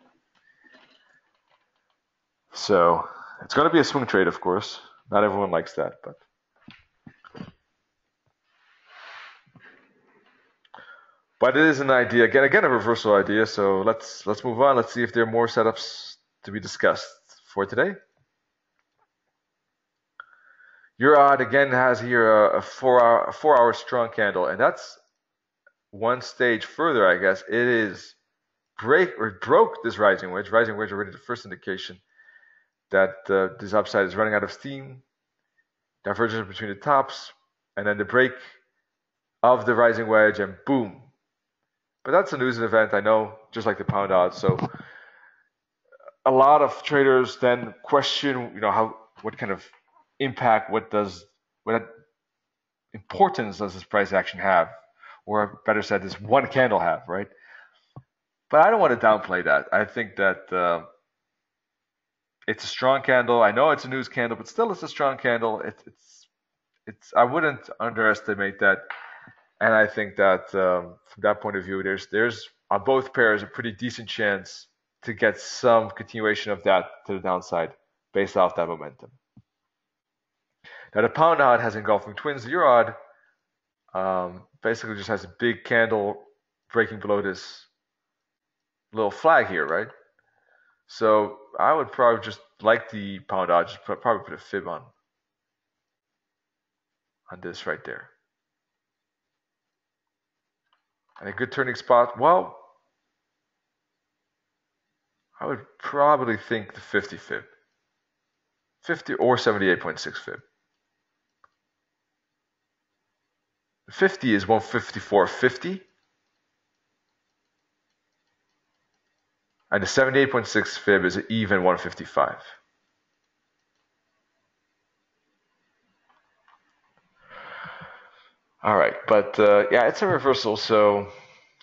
[SPEAKER 1] So it's going to be a swing trade, of course. Not everyone likes that, but it is an idea. Again, a reversal idea. So let's move on. Let's see if there are more setups to be discussed for today. Your odd again has here a 4-hour strong candle, and that's one stage further, I guess. It is broke this rising wedge. Rising wedge already the first indication that this upside is running out of steam. Divergence between the tops, and then the break of the rising wedge, and boom. But that's a news event, I know, just like the pound odds. So a lot of traders then question, what kind of impact, what importance does this price action have, or better said, this one candle have, right? But I don't want to downplay that. I think that it's a strong candle. I know it's a news candle, but still, it's a strong candle. It's. I wouldn't underestimate that, and I think that from that point of view, there's on both pairs a pretty decent chance to get some continuation of that to the downside based off that momentum. Now the pound odd has engulfing twins. The euro odd basically just has a big candle breaking below this little flag here, right? So I would probably just, like the pound odd, just probably put a fib on this right there. And a good turning spot, well, I would probably think the 50 fib. 50 or 78.6 fib. The 50 is 154.50. And the 78.6 fib is an even 155. All right, but yeah, it's a reversal, so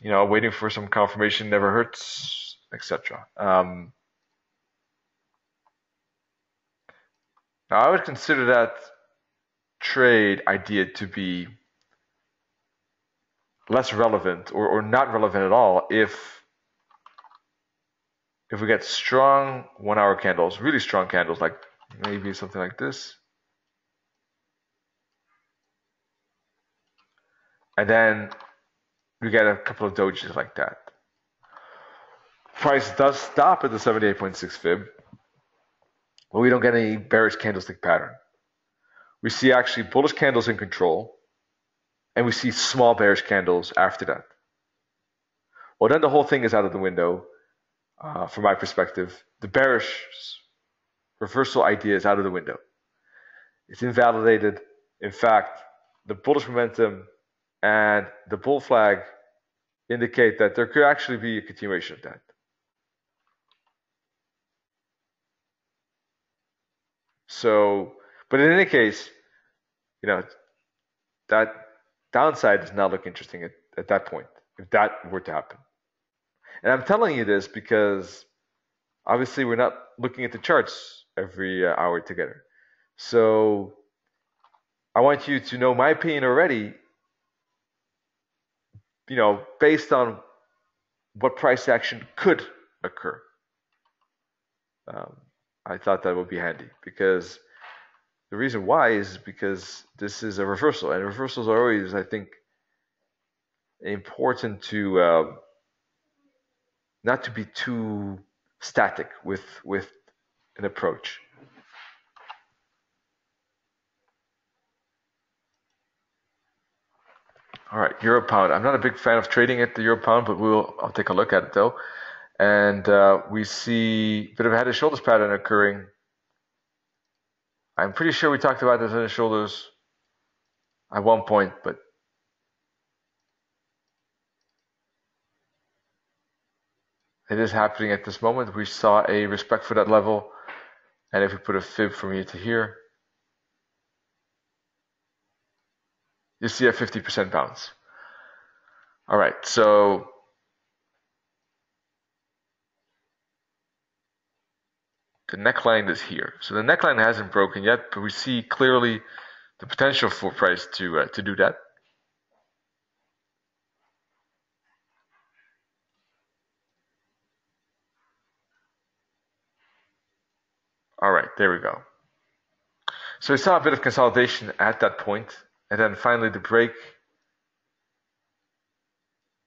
[SPEAKER 1] waiting for some confirmation never hurts, etc. Now I would consider that trade idea to be less relevant or not relevant at all if we get strong 1 hour candles, really strong candles, like maybe something like this. And then we get a couple of dojis like that. Price does stop at the 78.6 fib, but we don't get any bearish candlestick pattern. We see actually bullish candles in control, and we see small bearish candles after that. Well, then the whole thing is out of the window, from my perspective. The bearish reversal idea is out of the window. It's invalidated. In fact, the bullish momentum and the bull flag indicate that there could actually be a continuation of that. So, but in any case, that downside does not look interesting at that point, if that were to happen. And I'm telling you this because obviously we're not looking at the charts every hour together. So I want you to know my opinion already, based on what price action could occur. I thought that would be handy because the reason why is because this is a reversal, and reversals are always, I think, important to not to be too static with an approach. All right, euro pound. I'm not a big fan of trading at the euro pound, but I'll take a look at it though. And we see a bit of a head and shoulders pattern occurring. I'm pretty sure we talked about this head and shoulders at one point, but it is happening at this moment. We saw a respect for that level, and if we put a fib from here to here, you see a 50% bounce. All right, so the neckline is here. So the neckline hasn't broken yet, but we see clearly the potential for price to do that. All right, there we go. So we saw a bit of consolidation at that point, and then finally the break,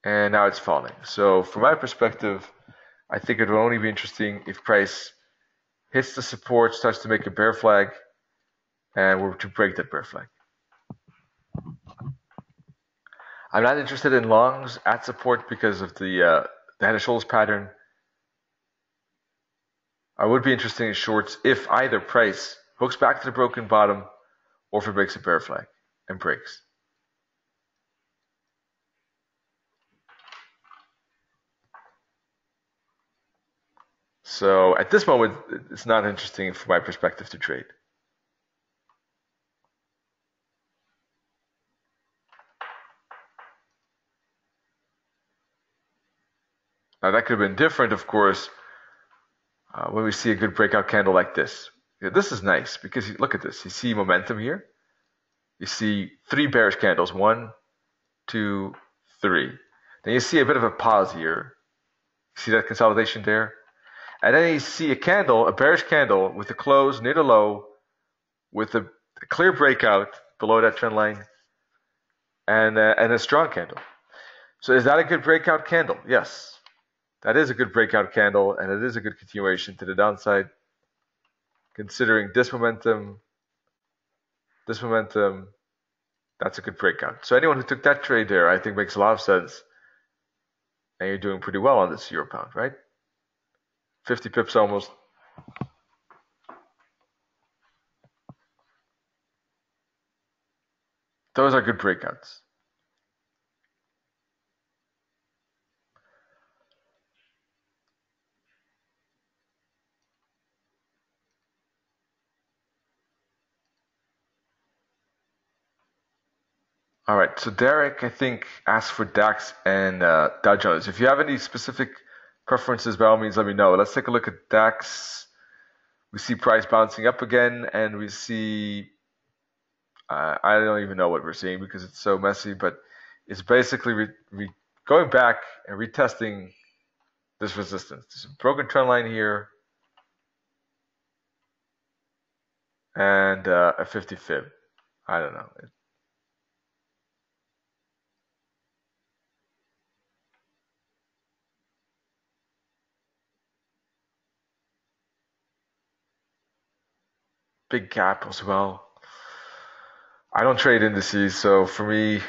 [SPEAKER 1] and now it's falling. So from my perspective, I think it will only be interesting if price hits the support, starts to make a bear flag, and we're to break that bear flag. I'm not interested in longs at support because of the head and shoulders pattern. I would be interested in shorts if either price hooks back to the broken bottom or if it breaks a bear flag and breaks. So at this moment, it's not interesting from my perspective to trade. Now that could have been different, of course, when we see a good breakout candle like this. This is nice because look at this. You see momentum here. You see 3 bearish candles, 1, 2, 3. Then you see a bit of a pause here. See that consolidation there? And then you see a candle, a bearish candle with a close near the low, with a clear breakout below that trend line, and a strong candle. So is that a good breakout candle? Yes. That is a good breakout candle, and it is a good continuation to the downside, considering this momentum, that's a good breakout. So anyone who took that trade there, I think makes a lot of sense, and you're doing pretty well on this euro pound, right? 50 pips almost. Those are good breakouts. All right, so Derek, I think, asked for DAX and Dow Jones. If you have any specific preferences, by all means, let me know. Let's take a look at DAX. We see price bouncing up again, and we see, I don't even know what we're seeing because it's so messy, but it's basically going back and retesting this resistance. There's a broken trend line here, and a 50 fib. I don't know. Big gap as well. I don't trade indices, so for me,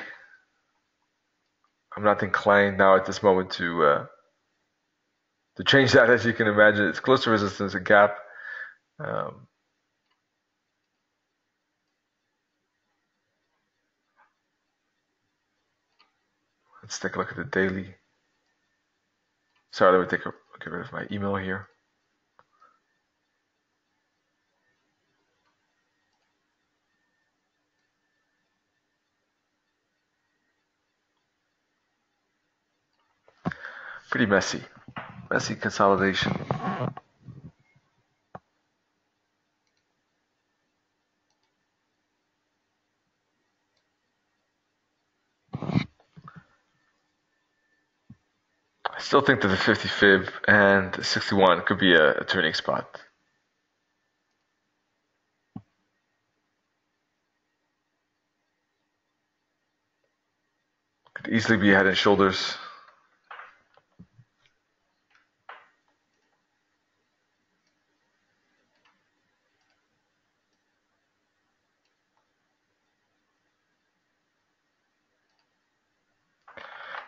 [SPEAKER 1] I'm not inclined now at this moment to change that. As you can imagine, it's close to resistance, a gap. Um, let's take a look at the daily. Sorry, let me get rid of my email here. Pretty messy consolidation. I still think that the 50 fib and 61 could be a turning spot. Could easily be head and shoulders.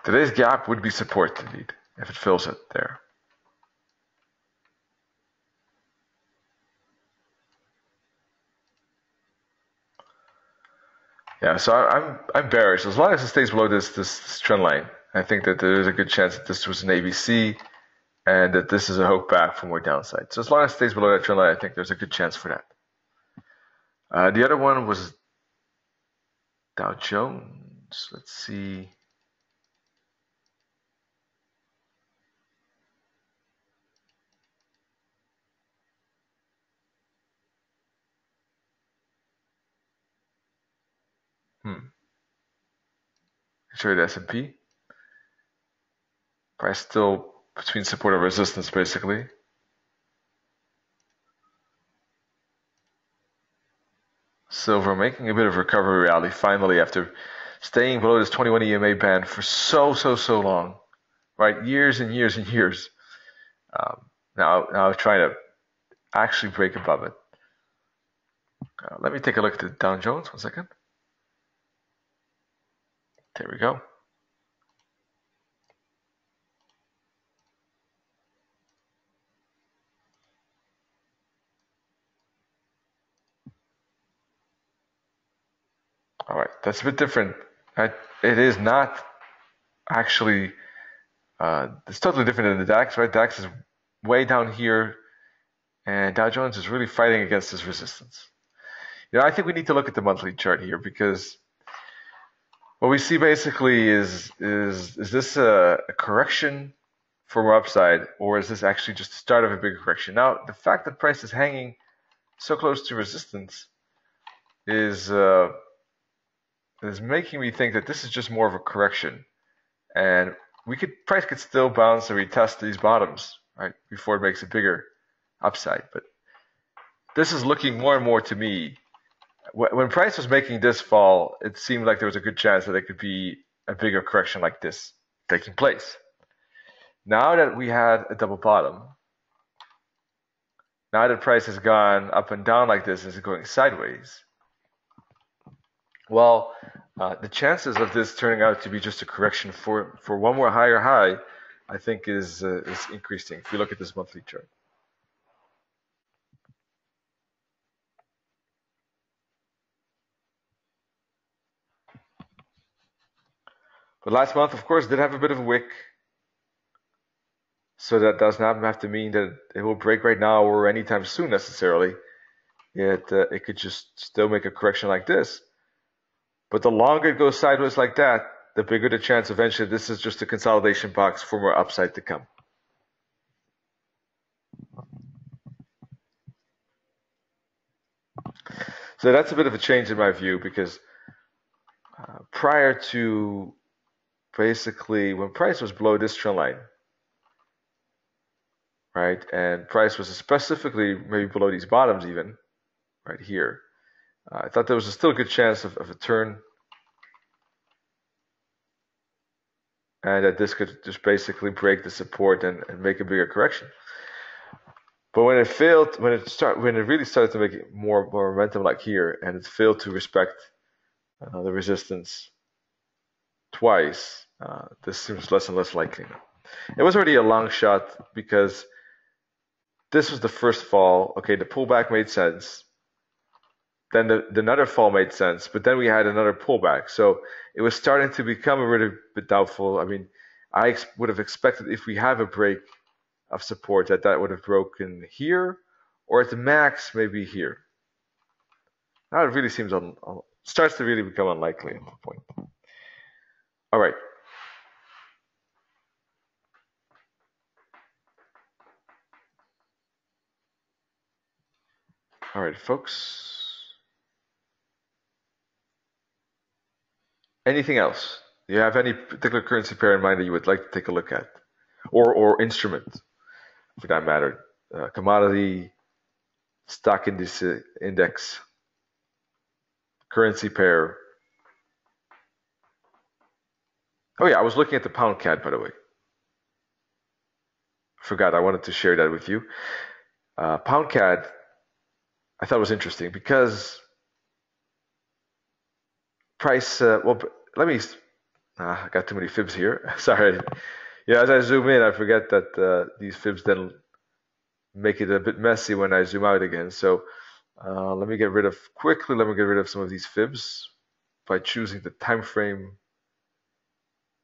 [SPEAKER 1] Today's gap would be support indeed, if it fills it there. Yeah, so I'm bearish. As long as it stays below this trend line, I think that there is a good chance that this was an ABC and that this is a hope back for more downside. So as long as it stays below that trend line, I think there's a good chance for that. The other one was Dow Jones. Let's see. Show you the S&P. Price still between support and resistance, basically. Silver making a bit of recovery rally finally after staying below this 21 EMA band for so long, right? Years and years and years. Now trying to actually break above it. Let me take a look at the Dow Jones. 1 second. There we go. All right, that's a bit different. It is not actually. It's totally different than the DAX, right? DAX is way down here, and Dow Jones is really fighting against this resistance. I think we need to look at the monthly chart here because what we see basically is this a correction for more upside, or is this actually just the start of a bigger correction? Now, the fact that price is hanging so close to resistance is making me think that this is just more of a correction, and price could still bounce and retest these bottoms, right, before it makes a bigger upside. But this is looking more and more to me. When price was making this fall, it seemed like there was a good chance that there could be a bigger correction like this taking place. Now that we had a double bottom, now that price has gone up and down like this, is going sideways. Well, the chances of this turning out to be just a correction for one more higher high, I think is increasing. If you look at this monthly chart. But last month, of course, did have a bit of a wick. So that does not have to mean that it will break right now or anytime soon necessarily. It could just still make a correction like this. But the longer it goes sideways like that, the bigger the chance eventually this is just a consolidation box for more upside to come. So that's a bit of a change in my view because prior to basically when price was below this trend line, right, and price was specifically maybe below these bottoms even, right here, I thought there was still a good chance of a turn, and that this could just basically break the support and make a bigger correction. But when it failed, when it really started to make it more momentum like here, and it failed to respect the resistance twice, this seems less and less likely now. It was already a long shot because this was the first fall. Okay, the pullback made sense. Then another fall made sense, but then we had another pullback. So it was starting to become a little bit doubtful. I mean, I would have expected if we have a break of support that would have broken here, or at the max maybe here. Now it really seems starts to really become unlikely at the point. All right. All right, folks. Anything else? Do you have any particular currency pair in mind that you would like to take a look at? Or instrument, for that matter. Commodity, stock index, currency pair. Oh yeah, I was looking at the pound CAD, by the way. Forgot, I wanted to share that with you. Pound CAD, I thought was interesting because price, well, let me, I got too many fibs here. Sorry. Yeah, as I zoom in, I forget that these fibs then make it a bit messy when I zoom out again. So let me get rid of some of these fibs by choosing the time frame,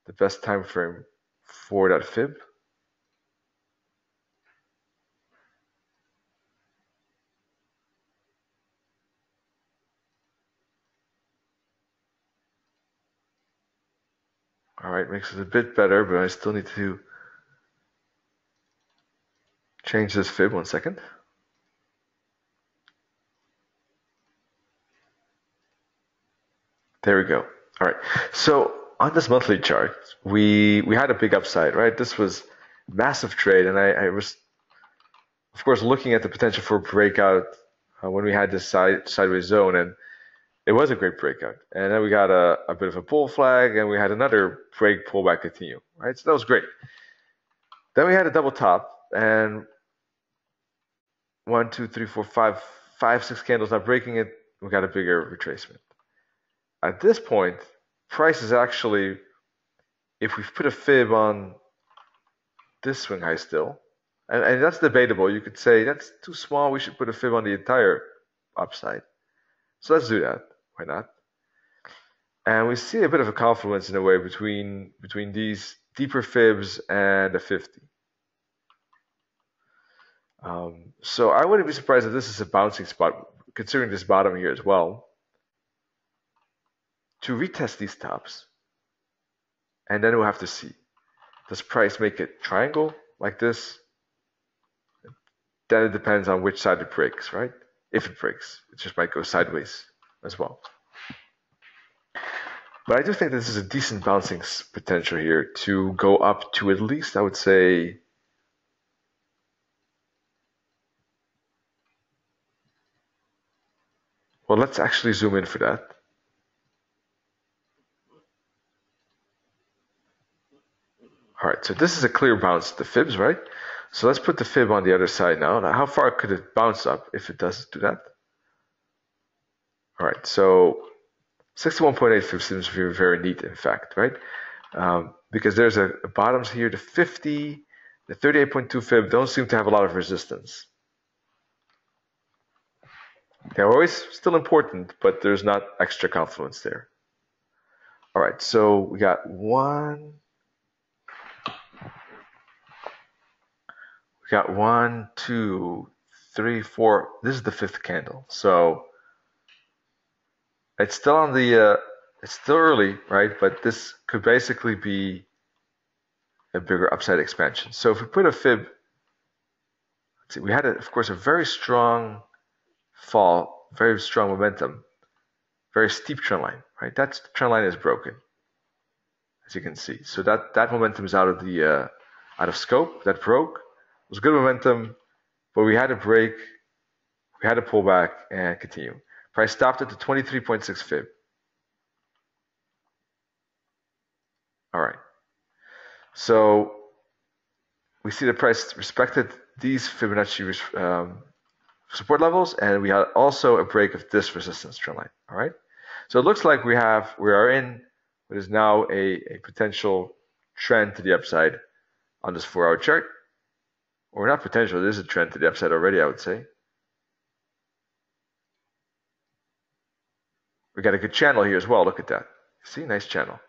[SPEAKER 1] the best time frame for that fib. All right, makes it a bit better, but I still need to change this fib. 1 second. There we go. All right. So on this monthly chart, we had a big upside, right? This was massive trade, and I was, of course, looking at the potential for a breakout when we had this sideways zone, and it was a great breakout. And then we got a bit of a bull flag, and we had another break pullback continue, right? So that was great. Then we had a double top, and 1, 2, 3, 4, 5, 6 candles not breaking it. We got a bigger retracement. At this point, price is actually, if we've put a fib on this swing high still, and that's debatable. You could say that's too small. We should put a fib on the entire upside. So let's do that. Why not? And we see a bit of a confluence in a way between these deeper fibs and a 50. So I wouldn't be surprised if this is a bouncing spot, considering this bottom here as well, to retest these tops. And then we'll have to see. Does price make a triangle like this? Then it depends on which side it breaks, right? If it breaks, it just might go sideways as well. But I do think this is a decent bouncing potential here to go up to at least, I would say, well, let's actually zoom in for that. All right, so this is a clear bounce, the fibs, right? So let's put the fib on the other side now. Now, how far could it bounce up if it does do that? All right, so 61.8 fib seems very, very neat, in fact, right? Because there's a bottoms here, the 50, the 38.2 fib don't seem to have a lot of resistance. They're always still important, but there's not extra confluence there. All right, so we got 1, 2, 3, 4. This is the 5th candle. So it's still on the, it's still early, right? But this could basically be a bigger upside expansion. So if we put a fib, let's see, we had, of course, a very strong fall, very strong momentum, very steep trend line, right? That trend line is broken, as you can see. So that momentum is out of scope. That broke. It was good momentum, but we had a break, we had a pullback, and continue. Price stopped at the 23.6 fib. All right. So we see the price respected these Fibonacci support levels, and we had also a break of this resistance trend line. All right. So it looks like we are in what is now a potential trend to the upside on this 4-hour chart. Or not potential, it is a trend to the upside already, I would say. We got a good channel here as well. Look at that. See, nice channel.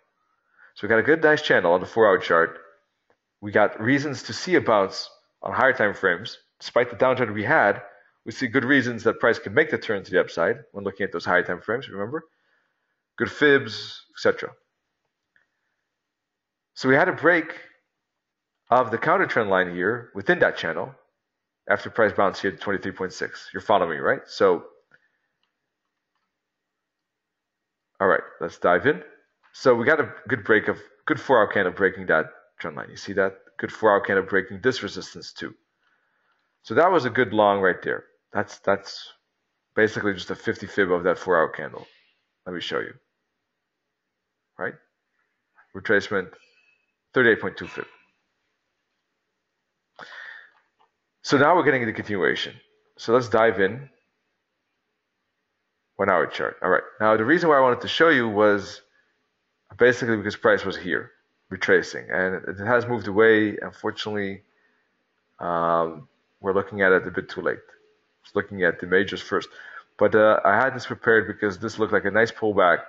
[SPEAKER 1] So we got a good, nice channel on the 4-hour chart. We got reasons to see a bounce on higher time frames. Despite the downturn we had, we see good reasons that price can make the turn to the upside when looking at those higher time frames, remember? Good Fibs, etc. So we had a break of the counter trend line here within that channel after price bounce here to 23.6. You're following me, right? So, all right, let's dive in. So we got a good 4-hour candle breaking that trend line. You see that? Good 4-hour candle breaking this resistance too. So that was a good long right there. That's basically just a 50 fib of that 4-hour candle. Let me show you. Right? Retracement, 38.2 fib. So now we're getting into continuation. So let's dive in. 1-hour chart. All right. Now the reason why I wanted to show you was basically because price was here, retracing, and it has moved away. Unfortunately, we're looking at it a bit too late. Just looking at the majors first. But I had this prepared because this looked like a nice pullback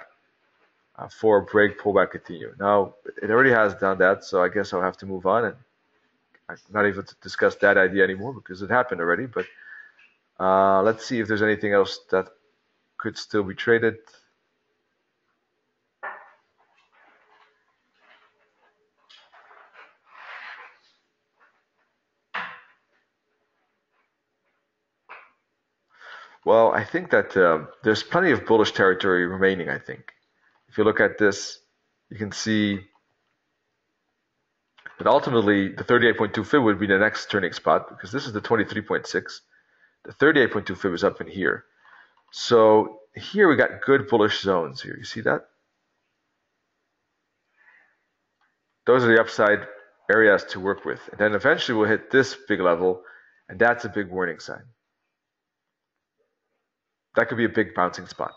[SPEAKER 1] for a break, pullback, continue. Now, it already has done that, so I guess I'll have to move on, and I'm not able to discuss that idea anymore because it happened already. But let's see if there's anything else that could still be traded. Well, I think that there's plenty of bullish territory remaining, I think. If you look at this, you can see that ultimately the 38.2 fib would be the next turning spot because this is the 23.6. The 38.2 fib is up in here. So here we got good bullish zones here. You see that? Those are the upside areas to work with. And then eventually we'll hit this big level, and that's a big warning sign. That could be a big bouncing spot.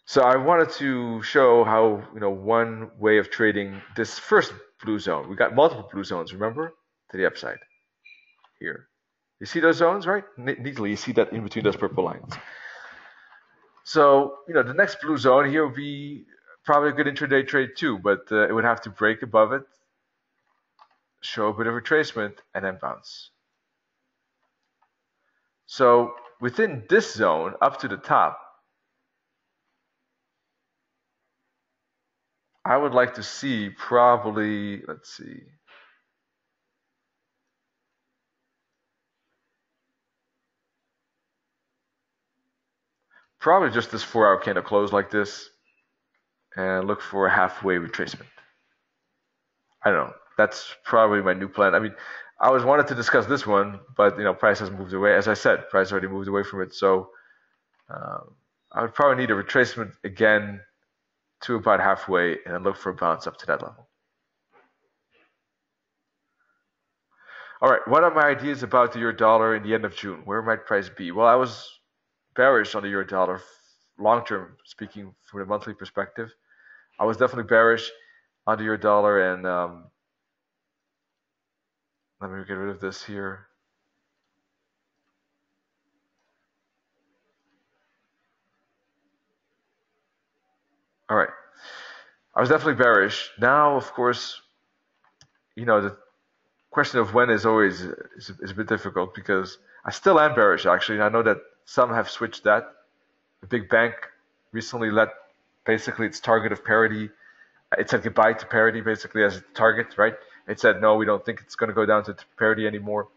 [SPEAKER 1] So I wanted to show how, one way of trading this first blue zone. We got multiple blue zones, remember? To the upside here. You see those zones, right? Neatly, you see that in between those purple lines. So, the next blue zone here would be probably a good intraday trade too, but it would have to break above it, show a bit of retracement, and then bounce. So within this zone, up to the top, I would like to see probably, let's see, probably just this 4-hour candle close like this and look for a halfway retracement. I don't know. That's probably my new plan. I mean, I always wanted to discuss this one, but price has moved away. As I said, price already moved away from it. So I would probably need a retracement again to about halfway and then look for a bounce up to that level. All right, what are my ideas about the euro dollar in the end of June? Where might price be? Well, I was bearish on the euro dollar long term, speaking from a monthly perspective. I was definitely bearish on the euro dollar, and let me get rid of this here. All right, I was definitely bearish. Now, of course, the question of when is always is a bit difficult because I still am bearish actually, and I know that some have switched that. The big bank recently let basically its target of parity. It said goodbye to parity basically as its target, right? It said no, we don't think it's going to go down to parity anymore.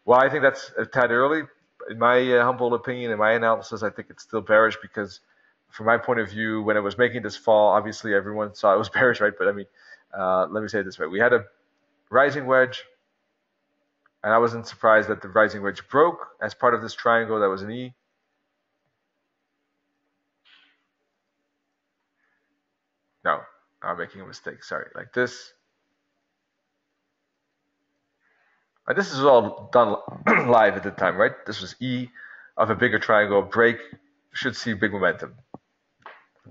[SPEAKER 1] Well, I think that's a tad early. In my humble opinion, in my analysis, I think it's still bearish because, from my point of view, when it was making this fall, obviously everyone saw it was bearish, right? But I mean, let me say it this way: we had a rising wedge, and I wasn't surprised that the rising wedge broke as part of this triangle that was an E. No, I'm making a mistake. Sorry, like this. And this is all done live at the time, right? This was E of a bigger triangle break. Should see big momentum.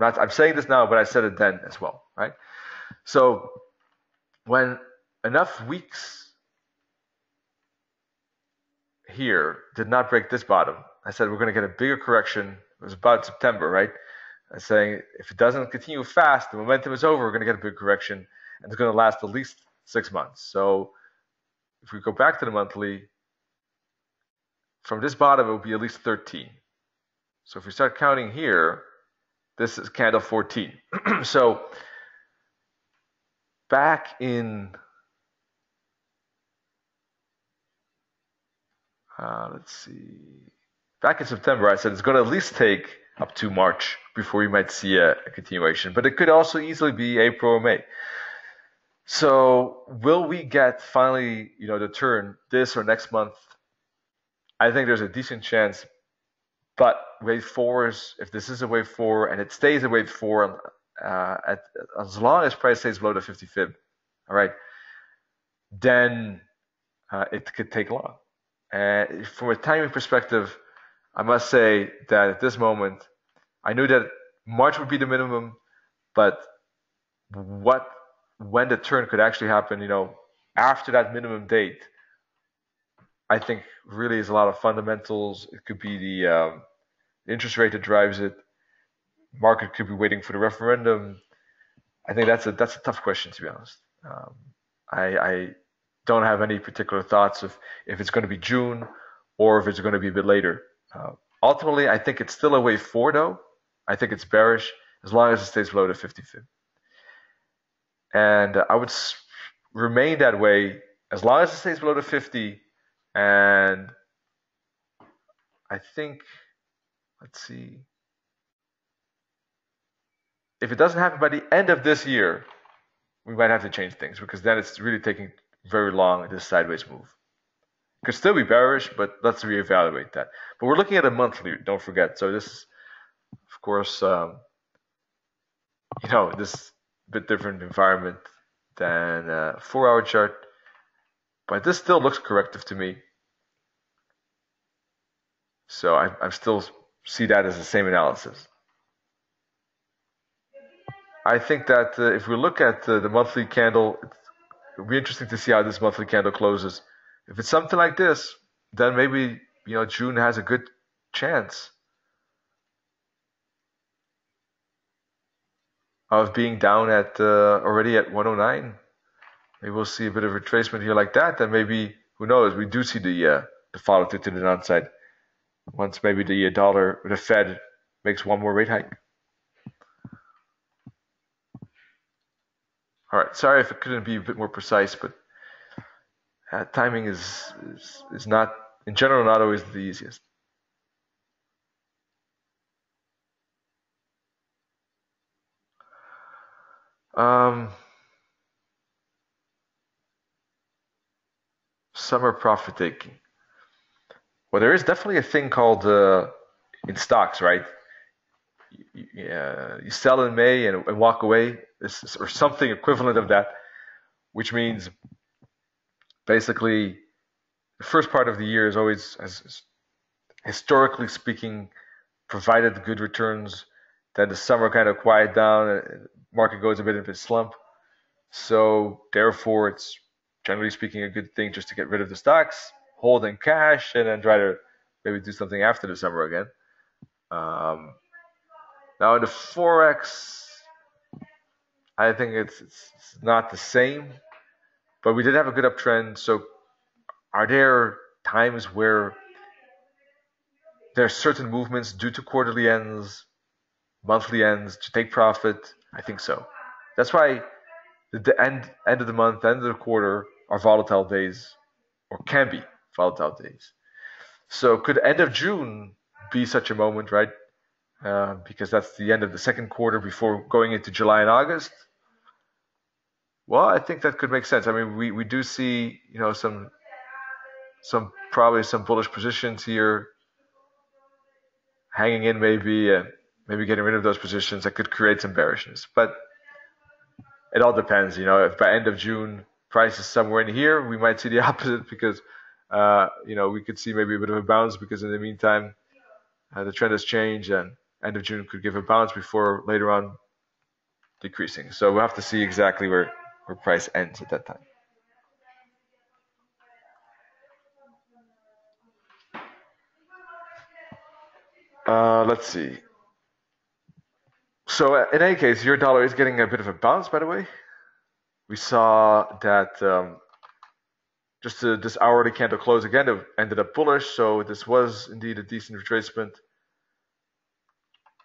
[SPEAKER 1] I'm saying this now, but I said it then as well, right? So when enough weeks here did not break this bottom, I said we're going to get a bigger correction. It was about September, right? I'm saying if it doesn't continue fast, the momentum is over, we're going to get a big correction, and it's going to last at least 6 months. So if we go back to the monthly, from this bottom, it will be at least 13. So if we start counting here, this is candle 14. So back in, let's see, back in September, I said it's going to at least take up to March before we might see a continuation, but it could also easily be April or May. So will we get finally, the turn this or next month? I think there's a decent chance, but wave fours, if this is a wave four and it stays a wave four, as long as price stays below the 50 fib, all right, then it could take long. And from a timing perspective, I must say that at this moment, I knew that March would be the minimum, but when the turn could actually happen, after that minimum date, I think really is a lot of fundamentals. It could be the interest rate that drives it. Market could be waiting for the referendum. I think that's a tough question, to be honest. I don't have any particular thoughts of if it's going to be June or if it's going to be a bit later. Ultimately, I think it's still a wave four, though. I think it's bearish as long as it stays below the 50 fib. And I would remain that way as long as it stays below the 50. And I think, let's see, if it doesn't happen by the end of this year, we might have to change things because then it's really taking very long, this sideways move. Could still be bearish, but let's reevaluate that. But we're looking at a monthly, don't forget. So this is, of course, this bit different environment than a 4-hour chart. But this still looks corrective to me. So I still see that as the same analysis. I think that if we look at the monthly candle, it'll be interesting to see how this monthly candle closes. If it's something like this, then maybe June has a good chance of being down at already at 109. Maybe we'll see a bit of retracement here like that. Then maybe, who knows, we do see the follow through to the downside once maybe the dollar, the Fed makes one more rate hike. All right, sorry if it couldn't be a bit more precise, but timing is not, in general, not always the easiest. Summer profit taking. Well, there is definitely a thing called in stocks, right? You sell in May and walk away, or something equivalent of that, which means basically the first part of the year is always, historically speaking, provided good returns. Then the summer kind of quiet down, market goes a bit into a slump. So therefore, it's generally speaking a good thing just to get rid of the stocks, hold in cash, and then try to maybe do something after the summer again. Now in the Forex, I think it's not the same, but we did have a good uptrend. So are there times where there are certain movements due to quarterly ends, monthly ends to take profit? I think so. That's why the end of the month, end of the quarter are volatile days, or can be volatile days. So could end of June be such a moment, right? Because that's the end of the second quarter before going into July and August. Well, I think that could make sense. I mean, we do see, some probably some bullish positions here, hanging in maybe getting rid of those positions that could create some bearishness. But it all depends, if by end of June price is somewhere in here, we might see the opposite because, we could see maybe a bit of a bounce because in the meantime, the trend has changed and end of June could give a bounce before later on decreasing. So we'll have to see exactly where price ends at that time. Let's see. So in any case, your dollar is getting a bit of a bounce, by the way. We saw that just this hourly candle close again, it ended up bullish. So this was indeed a decent retracement.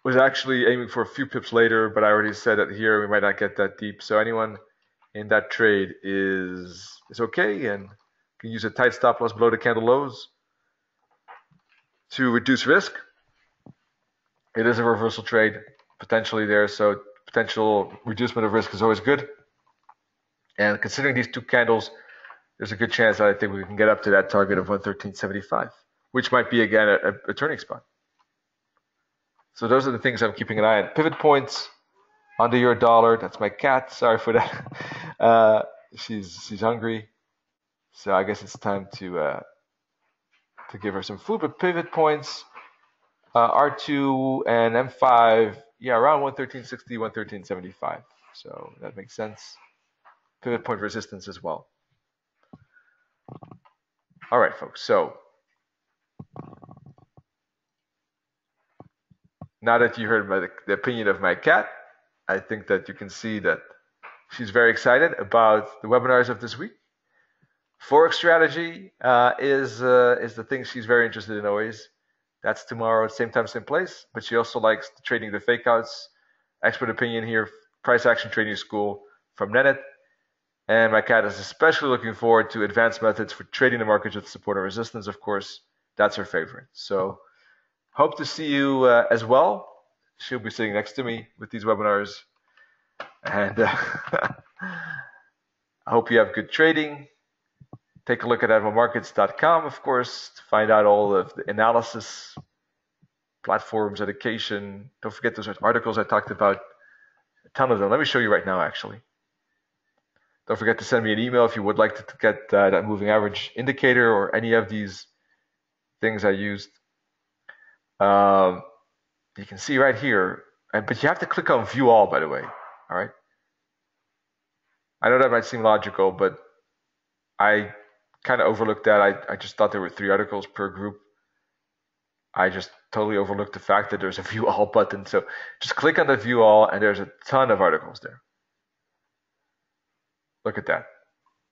[SPEAKER 1] Was actually aiming for a few pips later, but I already said that here we might not get that deep. So anyone in that trade is okay and can use a tight stop loss below the candle lows to reduce risk. It is a reversal trade potentially there, so potential reducement of risk is always good. And considering these two candles, there's a good chance that I think we can get up to that target of 113.75, which might be again a turning spot. So those are the things I'm keeping an eye on. Pivot points under your dollar. That's my cat. Sorry for that. She's hungry, so I guess it's time to give her some food. But pivot points, R2 and M5, yeah, around 113.60, 113.75. So that makes sense. Pivot point resistance as well. All right, folks. So now that you heard the opinion of my cat, I think that you can see that she's very excited about the webinars of this week. Forex strategy is the thing she's very interested in always. That's tomorrow, same time, same place. But she also likes trading the fake outs. Expert opinion here, price action trading school from Nenet. And my cat is especially looking forward to advanced methods for trading the markets with support and resistance. Of course, that's her favorite. So hope to see you as well. She'll be sitting next to me with these webinars. And I hope you have good trading. Take a look at admiralmarkets.com, of course, to find out all of the analysis, platforms, education. Don't forget those articles I talked about, a ton of them. Let me show you right now, actually. Don't forget to send me an email if you would like to get that moving average indicator or any of these things I used. You can see right here, but you have to click on View All, by the way. All right. I know that might seem logical, but I kind of overlooked that. I just thought there were 3 articles per group. I just totally overlooked the fact that there's a View All button. So just click on the View All, and there's a ton of articles there. Look at that.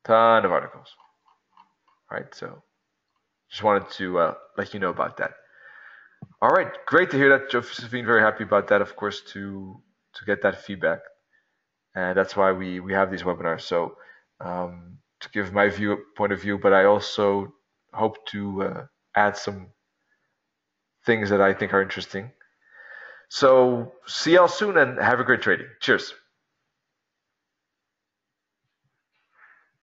[SPEAKER 1] Ton of articles. All right, so just wanted to let you know about that. All right, great to hear that, Josephine. Very happy about that, of course, to get that feedback. And that's why we have these webinars. So to give my point of view, but I also hope to add some things that I think are interesting. So see y'all soon and have a great trading. Cheers.